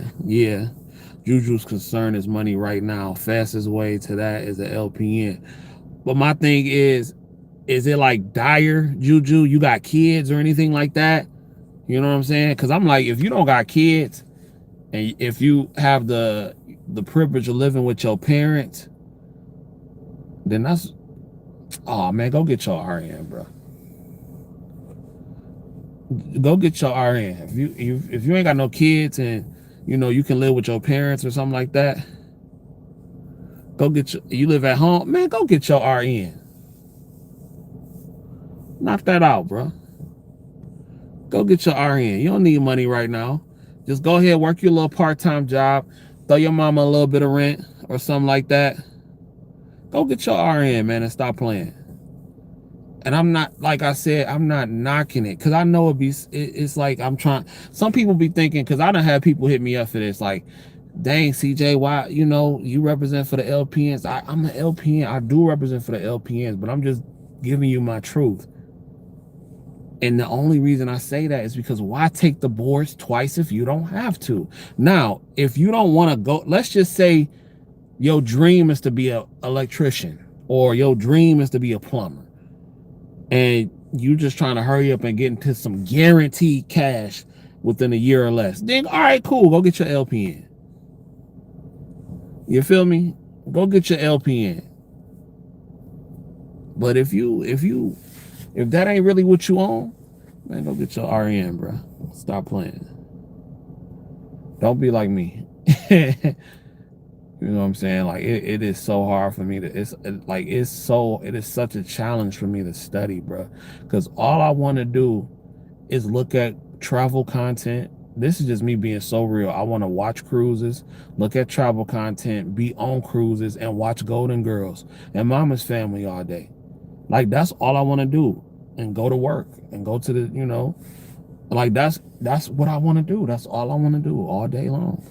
Juju's concern is money right now. Fastest way to that is an LPN. But my thing is it like dire, Juju? You got kids or anything like that? You know what I'm saying? Because I'm like, if you don't got kids, and if you have the privilege of living with your parents, then that's, oh man, go get your RN, bro. Go get your RN. If you ain't got no kids and you can live with your parents or something like that, you live at home, man, go get your RN. Knock that out, bro. Go get your RN. You don't need money right now. Just go ahead, work your little part-time job, throw your mama a little bit of rent or something like that. Go get your RN, man, and stop playing. And I'm not, like I said, I'm not knocking it, because I know it's like I'm trying. Some people be thinking, because I done had people hit me up for this, like, dang, CJ, why, you represent for the LPNs. I'm an LPN. I do represent for the LPNs, but I'm just giving you my truth. And the only reason I say that is because why take the boards twice if you don't have to? Now, if you don't want to go, let's just say your dream is to be an electrician, or your dream is to be a plumber, and you just trying to hurry up and get into some guaranteed cash within a year or less, then all right, cool, go get your LPN. You feel me? Go get your LPN. But if that ain't really what you want, man, go get your RN, bro. Stop playing. Don't be like me. You know what I'm saying? Like it is so hard for me to, it is such a challenge for me to study, bro. Because all I want to do is look at travel content. This is just me being so real. I want to watch cruises, look at travel content, be on cruises, and watch Golden Girls and Mama's Family all day. Like that's all I want to do, and go to work and go to the, like that's what I want to do. That's all I want to do all day long.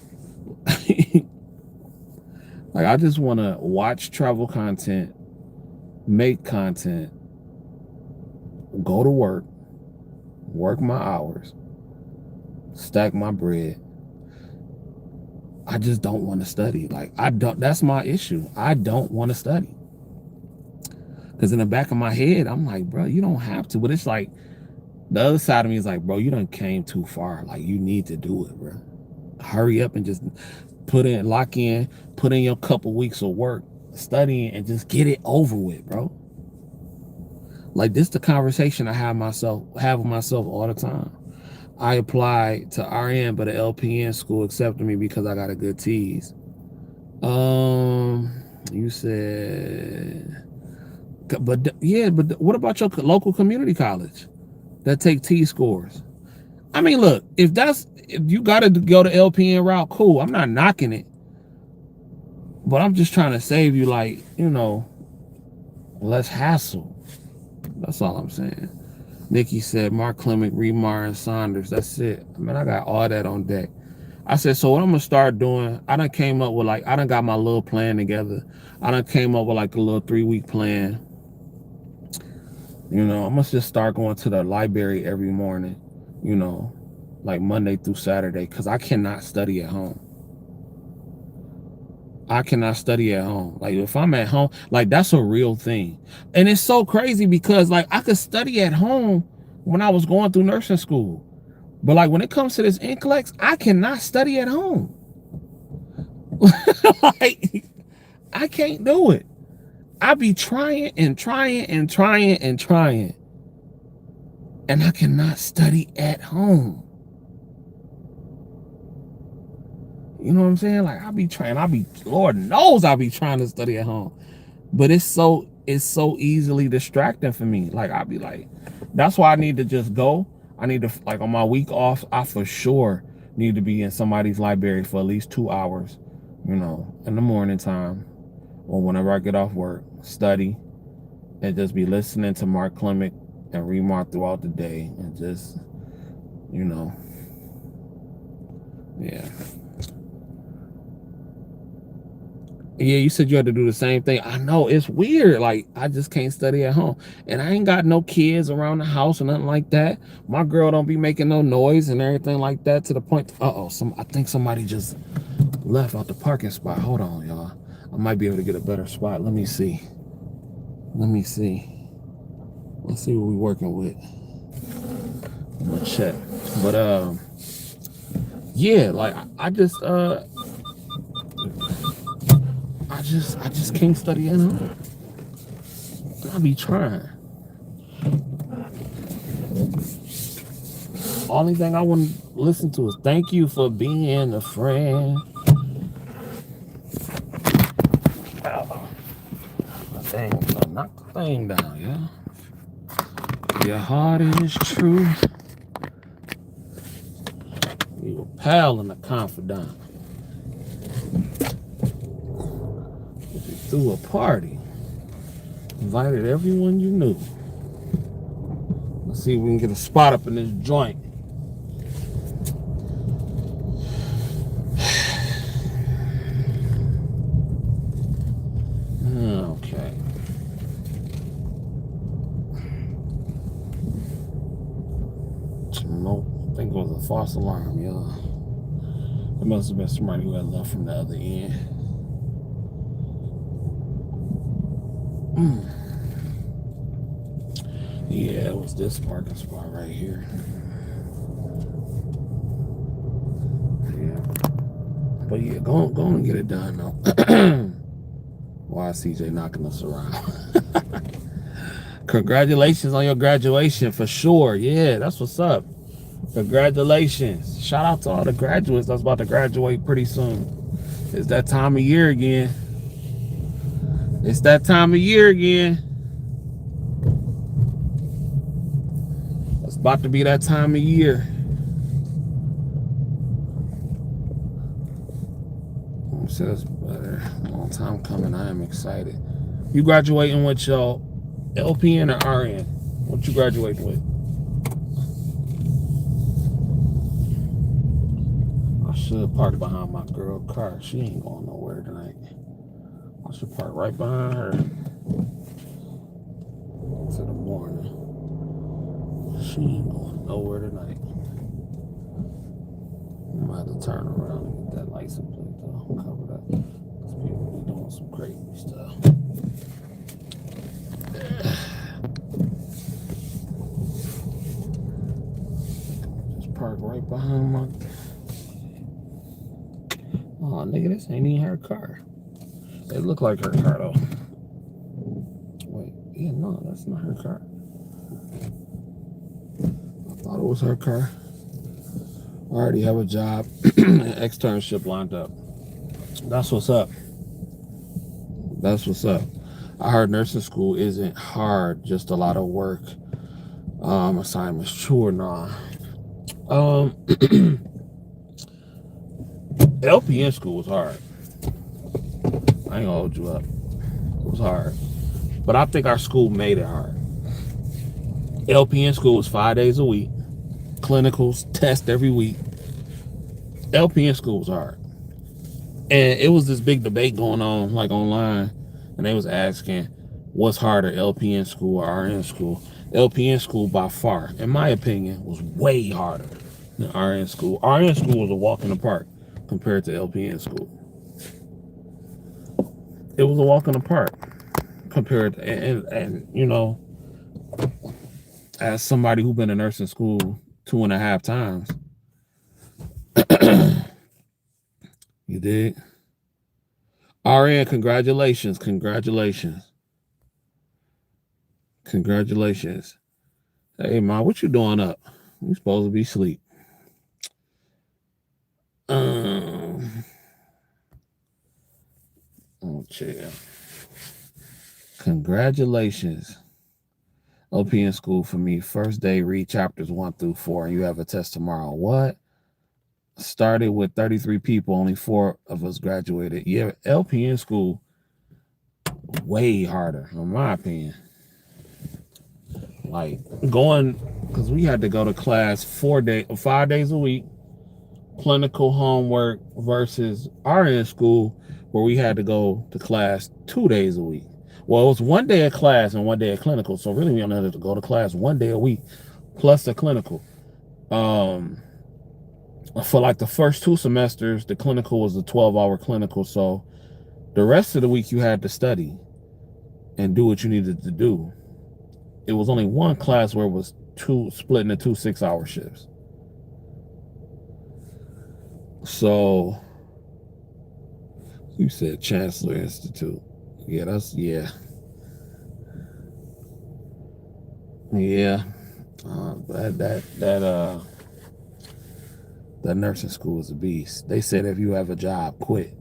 Like I just want to watch travel content, make content, go to work my hours, stack my bread. I just don't want to study. Like I don't, that's my issue. I don't want to study. Because in the back of my head, I'm like, bro, you don't have to. But it's like, the other side of me is like, bro, you done came too far. Like you need to do it, bro. Hurry up and just put in your couple weeks of work, studying, and just get it over with, bro. Like this the conversation I have with myself all the time. I applied to RN, but the LPN school accepted me because I got a good tease. You said, but yeah, but what about your local community college that take T scores? I mean, look, if you got to go the LPN route, cool. I'm not knocking it, but I'm just trying to save you, like, less hassle. That's all I'm saying. Nikki said, Mark Clement, Remar, and Saunders. That's it. I mean, I got all that on deck. I said, so what I'm going to start doing, I done got my little plan together. I done came up with like a little 3-week plan. I'm going to just start going to the library every morning, like Monday through Saturday, because I cannot study at home. I cannot study at home. Like if I'm at home, like that's a real thing. And it's so crazy because like I could study at home when I was going through nursing school. But like when it comes to this NCLEX, I cannot study at home. Like I can't do it. I be trying and trying and trying and trying. And I cannot study at home. You know what I'm saying? Like Lord knows I'll be trying to study at home. But it's so easily distracting for me. Like I'll be like, that's why I need to just go. I need to, like on my week off, I for sure need to be in somebody's library for at least 2 hours, in the morning time or whenever I get off work, study and just be listening to Mark Clement and Remar throughout the day and just, yeah. Yeah, you said you had to do the same thing. I know, it's weird. Like, I just can't study at home. And I ain't got no kids around the house or nothing like that. My girl don't be making no noise and everything like that to the point. I think somebody just left out the parking spot. Hold on, y'all. I might be able to get a better spot. Let me see. Let's see what we're working with. I'm gonna check. But, yeah, like, I just can't study at home. I be trying. Only thing I want to listen to is thank you for being a friend. Knock the thing down, yeah. Your heart is true. You a pal and a confidant. Threw a party, invited everyone you knew. Let's see if we can get a spot up in this joint. Okay. Nope, I think it was a false alarm, y'all. It must have been somebody who had left from the other end. Yeah, it was this parking spot right here. Yeah. But yeah, go and get it done though. Why is CJ knocking us around? Congratulations on your graduation for sure. Yeah, that's what's up. Congratulations. Shout out to all the graduates that's about to graduate pretty soon. It's that time of year again. It's that time of year again. It's about to be that time of year. Says better. Long time coming. I am excited. You graduating with your LPN or RN? What you graduating with? I should park behind my girl car. She ain't going nowhere tonight. I should park right behind her. To the morning. She ain't going nowhere tonight. I'm gonna have to turn around and get that license plate though. Cover that. Because people be doing some crazy stuff. Just park right behind my. Oh, nigga, this ain't even her car. It looked like her car though. Wait, yeah, no, that's not her car. I thought it was her car. I already have a job, an externship lined up. That's what's up. That's what's up. I heard nursing school isn't hard, just a lot of work. Assignments, true or not? LPN school was hard. I ain't gonna hold you up. It was hard. But I think our school made it hard. LPN school was 5 days a week. Clinicals, test every week. LPN school was hard. And it was this big debate going on, like online, and they was asking, what's harder, LPN school or RN school? LPN school, by far, in my opinion, was way harder than RN school. RN school was a walk in the park compared to LPN school. It was a walk in the park compared to, and you know, as somebody who's been in nursing school 2.5 times, you dig? RN, congratulations. Hey, man, what you doing up? You supposed to be asleep. Oh, chill. Congratulations. LPN school for me. First day, read chapters 1 through 4, and you have a test tomorrow. What? Started with 33 people, only 4 of us graduated. Yeah, LPN school, way harder, in my opinion. Like going, because we had to go to class 5 days a week, clinical homework, versus RN school, where we had to go to class 2 days a week. Well, it was 1 day of class and 1 day of clinical. So really we only had to go to class 1 day a week plus the clinical. For like the first 2 semesters, the clinical was a 12-hour clinical. So the rest of the week you had to study and do what you needed to do. It was only one class where it was split into 2 6-hour shifts. So you said Chancellor Institute. Yeah, that's yeah. That nursing school is a beast. They said if you have a job, quit.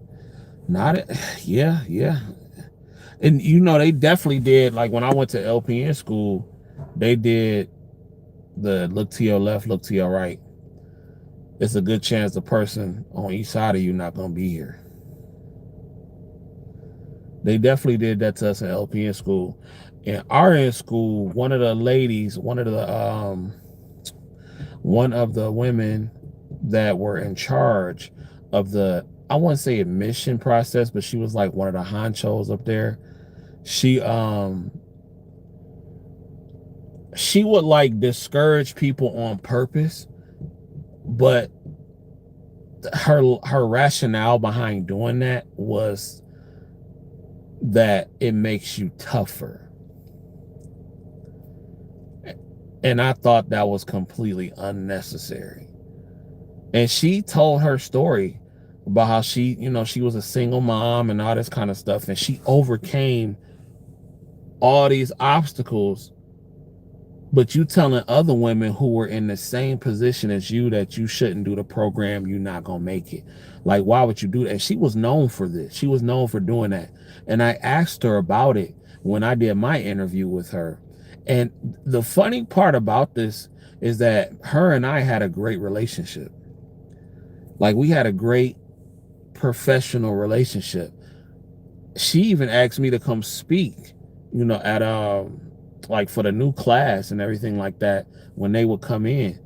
Yeah. And you know, they definitely did, like when I went to LPN school, they did the look to your left, look to your right. It's a good chance the person on each side of you not gonna be here. They definitely did that to us in LPN school. In RN school, one of the women that were in charge of the, I wouldn't say admission process, but she was like one of the honchos up there. She would like discourage people on purpose, but her rationale behind doing that was that it makes you tougher. And I thought that was completely unnecessary. And she told her story about how she was a single mom and all this kind of stuff, and she overcame all these obstacles But you telling other women who were in the same position as you that you shouldn't do the program, you're not gonna make it. Like, why would you do that? And she was known for this. She was known for doing that. And I asked her about it when I did my interview with her. And the funny part about this is that her and I had a great relationship. Like, we had a great professional relationship. She even asked me to come speak, at like for the new class and everything like that when they would come in.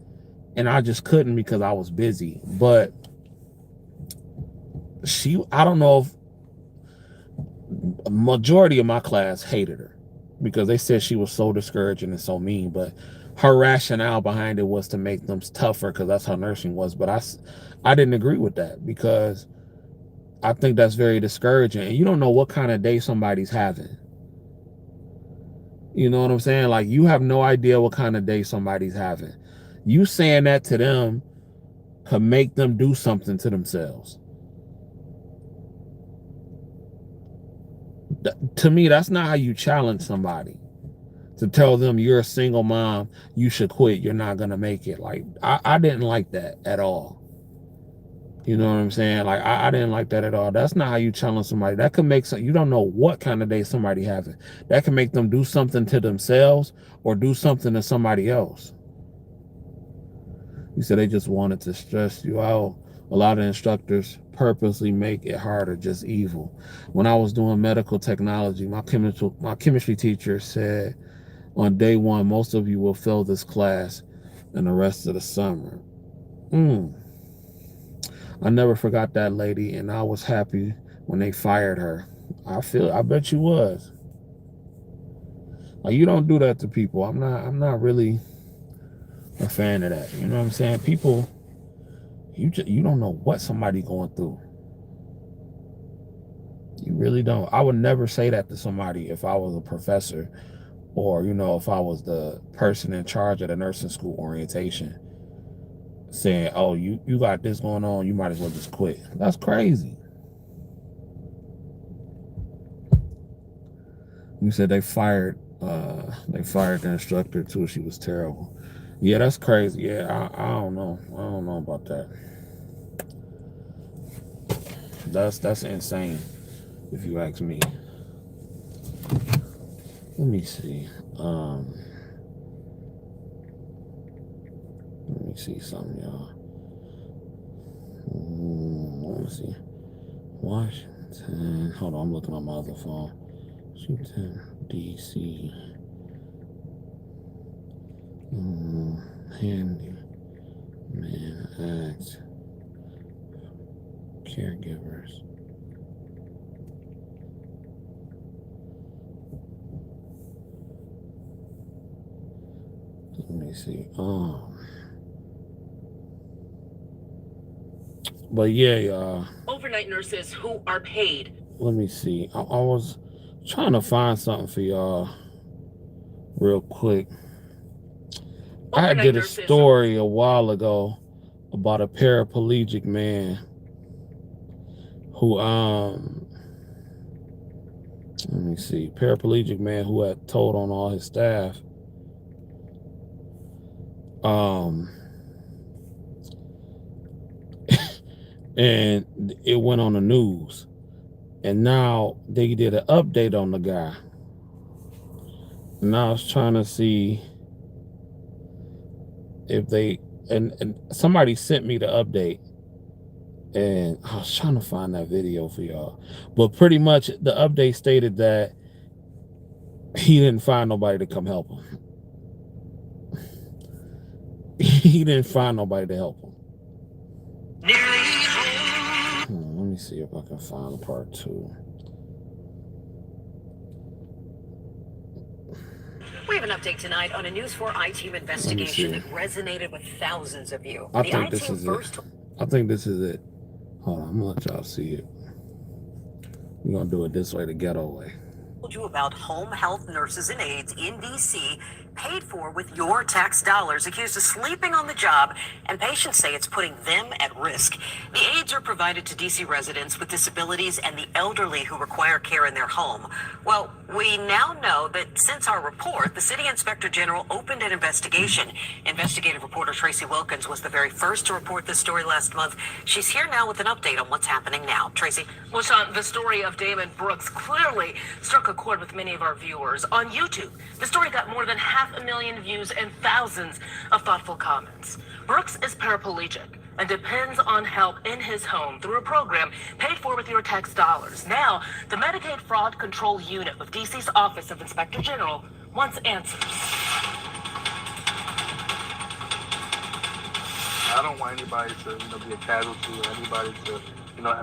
And I just couldn't because I was busy. But I don't know if a majority of my class hated her because they said she was so discouraging and so mean. But her rationale behind it was to make them tougher because that's how nursing was. But I didn't agree with that because I think that's very discouraging. And you don't know what kind of day somebody's having. You know what I'm saying? Like, you have no idea what kind of day somebody's having. You saying that to them could make them do something to themselves. To me, that's not how you challenge somebody. To tell them you're a single mom, you should quit, you're not going to make it. Like, I didn't like that at all. You know what I'm saying? Like, I didn't like that at all. That's not how you challenge somebody. That could make you don't know what kind of day somebody having. That can make them do something to themselves or do something to somebody else. You said they just wanted to stress you out. A lot of instructors purposely make it harder, just evil. When I was doing medical technology, my chemistry teacher said, on day one, most of you will fail this class and the rest of the summer. I never forgot that lady, and I was happy when they fired her. I bet you was. Like, you don't do that to people. I'm not really a fan of that. You know what I'm saying? People, you don't know what somebody going through. You really don't. I would never say that to somebody if I was a professor or, if I was the person in charge of the nursing school orientation, saying, oh, you got this going on, you might as well just quit. That's crazy. You said they fired the instructor too. She was terrible. Yeah, that's crazy. Yeah, I don't know. I don't know about that. That's insane, if you ask me. Let me see. Let me see something, y'all. Let me see. Washington. Hold on, I'm looking on my other phone. Washington, D.C. Handyman Act. Caregivers. Let me see. But yeah, y'all. Overnight nurses who are paid. Let me see. I was trying to find something for y'all real quick. I did a story a while ago about a paraplegic man who let me see, paraplegic man who had told on all his staff. And it went on the news, and now they did an update on the guy. And I was trying to see if they and somebody sent me the update, and I was trying to find that video for y'all. But pretty much the update stated that he didn't find nobody to come help him. He didn't find nobody to help him. Let me see if I can find part 2. We have an update tonight on a News 4 I-Team investigation that resonated with thousands of you. I think this is it. Hold on, I'm gonna let y'all see it. We're gonna do it this way, the ghetto way. Told you about home health nurses and aides in DC paid for with your tax dollars, accused of sleeping on the job, and patients say it's putting them at risk. The aids are provided to D.C. residents with disabilities and the elderly who require care in their home. Well, we now know that since our report, the City Inspector General opened an investigation. Investigative reporter Tracy Wilkins was the very first to report this story last month. She's here now with an update on what's happening now. Tracy? Well, Sean, the story of Damon Brooks clearly struck a chord with many of our viewers. On YouTube, the story got more than 500,000 views and thousands of thoughtful comments. Brooks is paraplegic and depends on help in his home through a program paid for with your tax dollars. Now, the Medicaid Fraud Control Unit with DC's Office of Inspector General wants answers. I don't want anybody to, be a casualty or anybody to,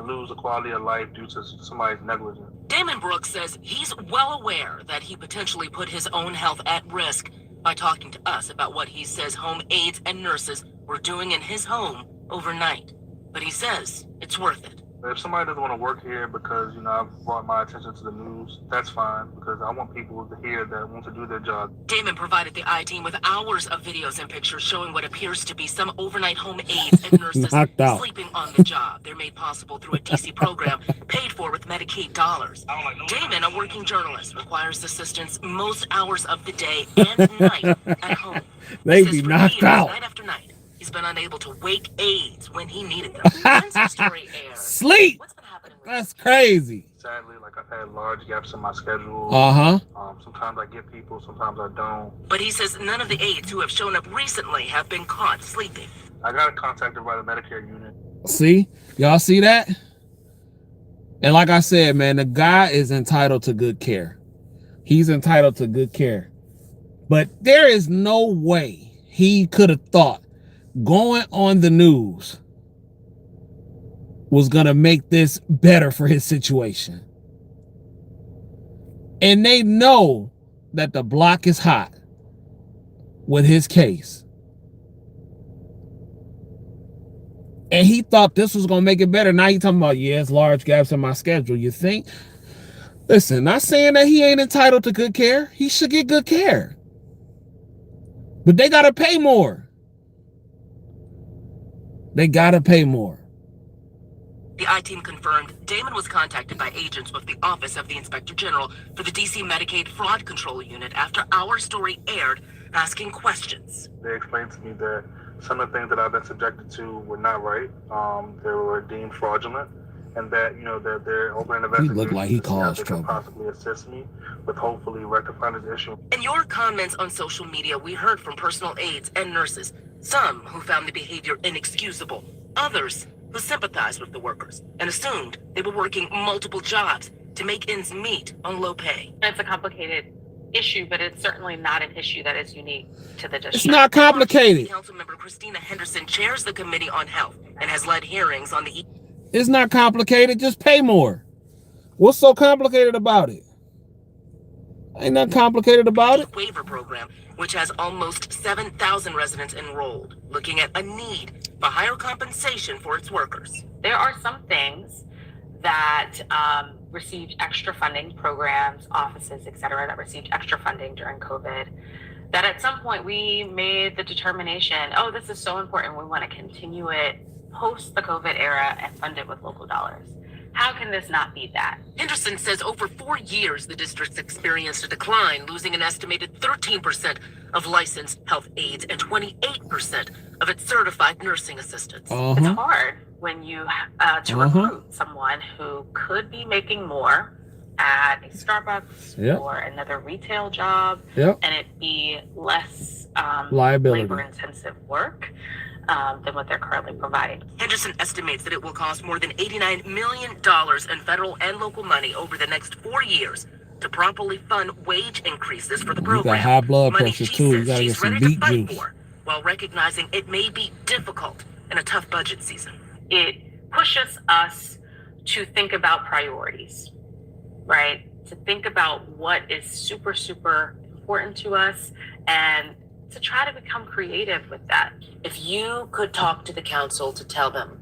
lose the quality of life due to somebody's negligence. Damon Brooks says he's well aware that he potentially put his own health at risk by talking to us about what he says home aides and nurses were doing in his home overnight. But he says it's worth it. If somebody doesn't want to work here because, I've brought my attention to the news, that's fine, because I want people to hear that want to do their job. Damon provided the I-Team with hours of videos and pictures showing what appears to be some overnight home aides and nurses sleeping on the job. They're made possible through a DC program paid for with Medicaid dollars. Damon, a working journalist, requires assistance most hours of the day and night at home. They be knocked out. Night after night. He's been unable to wake aides when he needed them. Since the story aired, sleep. What's been happening with That's crazy. Sadly, I've had large gaps in my schedule. Sometimes I get people, sometimes I don't. But he says none of the aides who have shown up recently have been caught sleeping. I got contacted by the Medicare unit. See? Y'all see that? And like I said, man, the guy is entitled to good care. He's entitled to good care. But there is no way he could have thought going on the news was going to make this better for his situation. And they know that the block is hot with his case. And he thought this was going to make it better. Now he's talking about, it's large gaps in my schedule. You think? Listen, not saying that he ain't entitled to good care. He should get good care. But they got to pay more. They got to pay more. The I-Team confirmed Damon was contacted by agents of the Office of the Inspector General for the DC Medicaid Fraud Control Unit after our story aired, asking questions. They explained to me that some of the things that I've been subjected to were not right. They were deemed fraudulent, and that, that they're opening investigation. He looked like he caused trouble. Possibly assist me with hopefully rectifying this issue. In your comments on social media, we heard from personal aides and nurses, some who found the behavior inexcusable, others who sympathized with the workers and assumed they were working multiple jobs to make ends meet on low pay. It's a complicated issue, but it's certainly not an issue that is unique to the district. It's not complicated. Councilmember Christina Henderson chairs the Committee on Health and has led hearings on the... It's not complicated. Just pay more. What's so complicated about it? Ain't nothing complicated about it. Waiver program, which has almost 7,000 residents enrolled, looking at a need for higher compensation for its workers. There are some things that received extra funding, programs, offices, et cetera, that received extra funding during COVID, that at some point we made the determination, this is so important, we want to continue it post the COVID era and fund it with local dollars. How can this not be that? Henderson says over 4 years, the district's experienced a decline, losing an estimated 13% of licensed health aides and 28% of its certified nursing assistants. It's hard when you to recruit someone who could be making more at a Starbucks or another retail job, and it be less labor-intensive work than what they're currently providing. Henderson estimates that it will cost more than $89 million in federal and local money over the next 4 years to properly fund wage increases for the program. You got high blood pressure too. You gotta get some beet juice. While recognizing it may be difficult in a tough budget season. It pushes us to think about priorities, right? To think about what is super, super important to us and to try to become creative with that. If you could talk to the council to tell them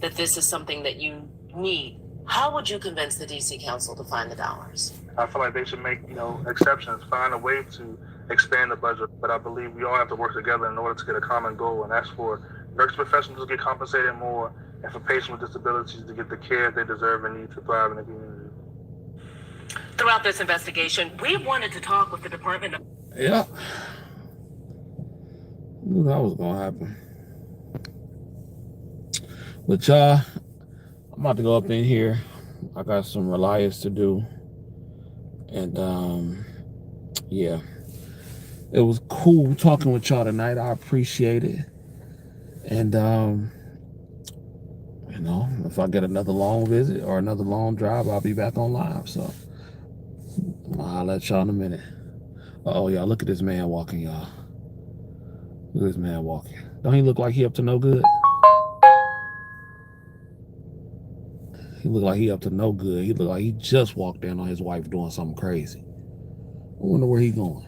that this is something that you need, how would you convince the DC Council to find the dollars? I feel like they should make, exceptions, find a way to expand the budget. But I believe we all have to work together in order to get a common goal, and that's for nurse professionals to get compensated more, and for patients with disabilities to get the care they deserve and need to thrive in the community. Throughout this investigation, we wanted to talk with the Department of... Yeah. Knew that was gonna happen. But y'all, I'm about to go up in here. I got some reliance to do. And yeah. It was cool talking with y'all tonight. I appreciate it. And you know, if I get another long visit or another long drive, I'll be back on live. So I'll let y'all in a minute. Oh, y'all, look at this man walking, y'all. Look at this man walking. Don't he look like he up to no good? He look like he up to no good. He look like he just walked in on his wife doing something crazy. I wonder where he going.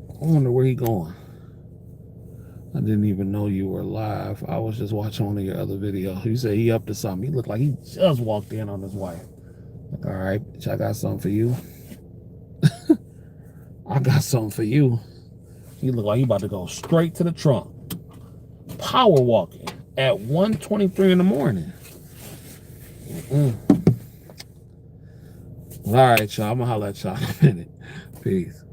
I wonder where he going. I didn't even know you were live. I was just watching one of your other videos. You said he up to something. He looked like he just walked in on his wife. Like, all right, bitch, I got something for you. I got something for you. He look like he about to go straight to the trunk. Power walking at 1:23 in the morning. All right, y'all. I'm gonna holler at y'all in a minute. Peace.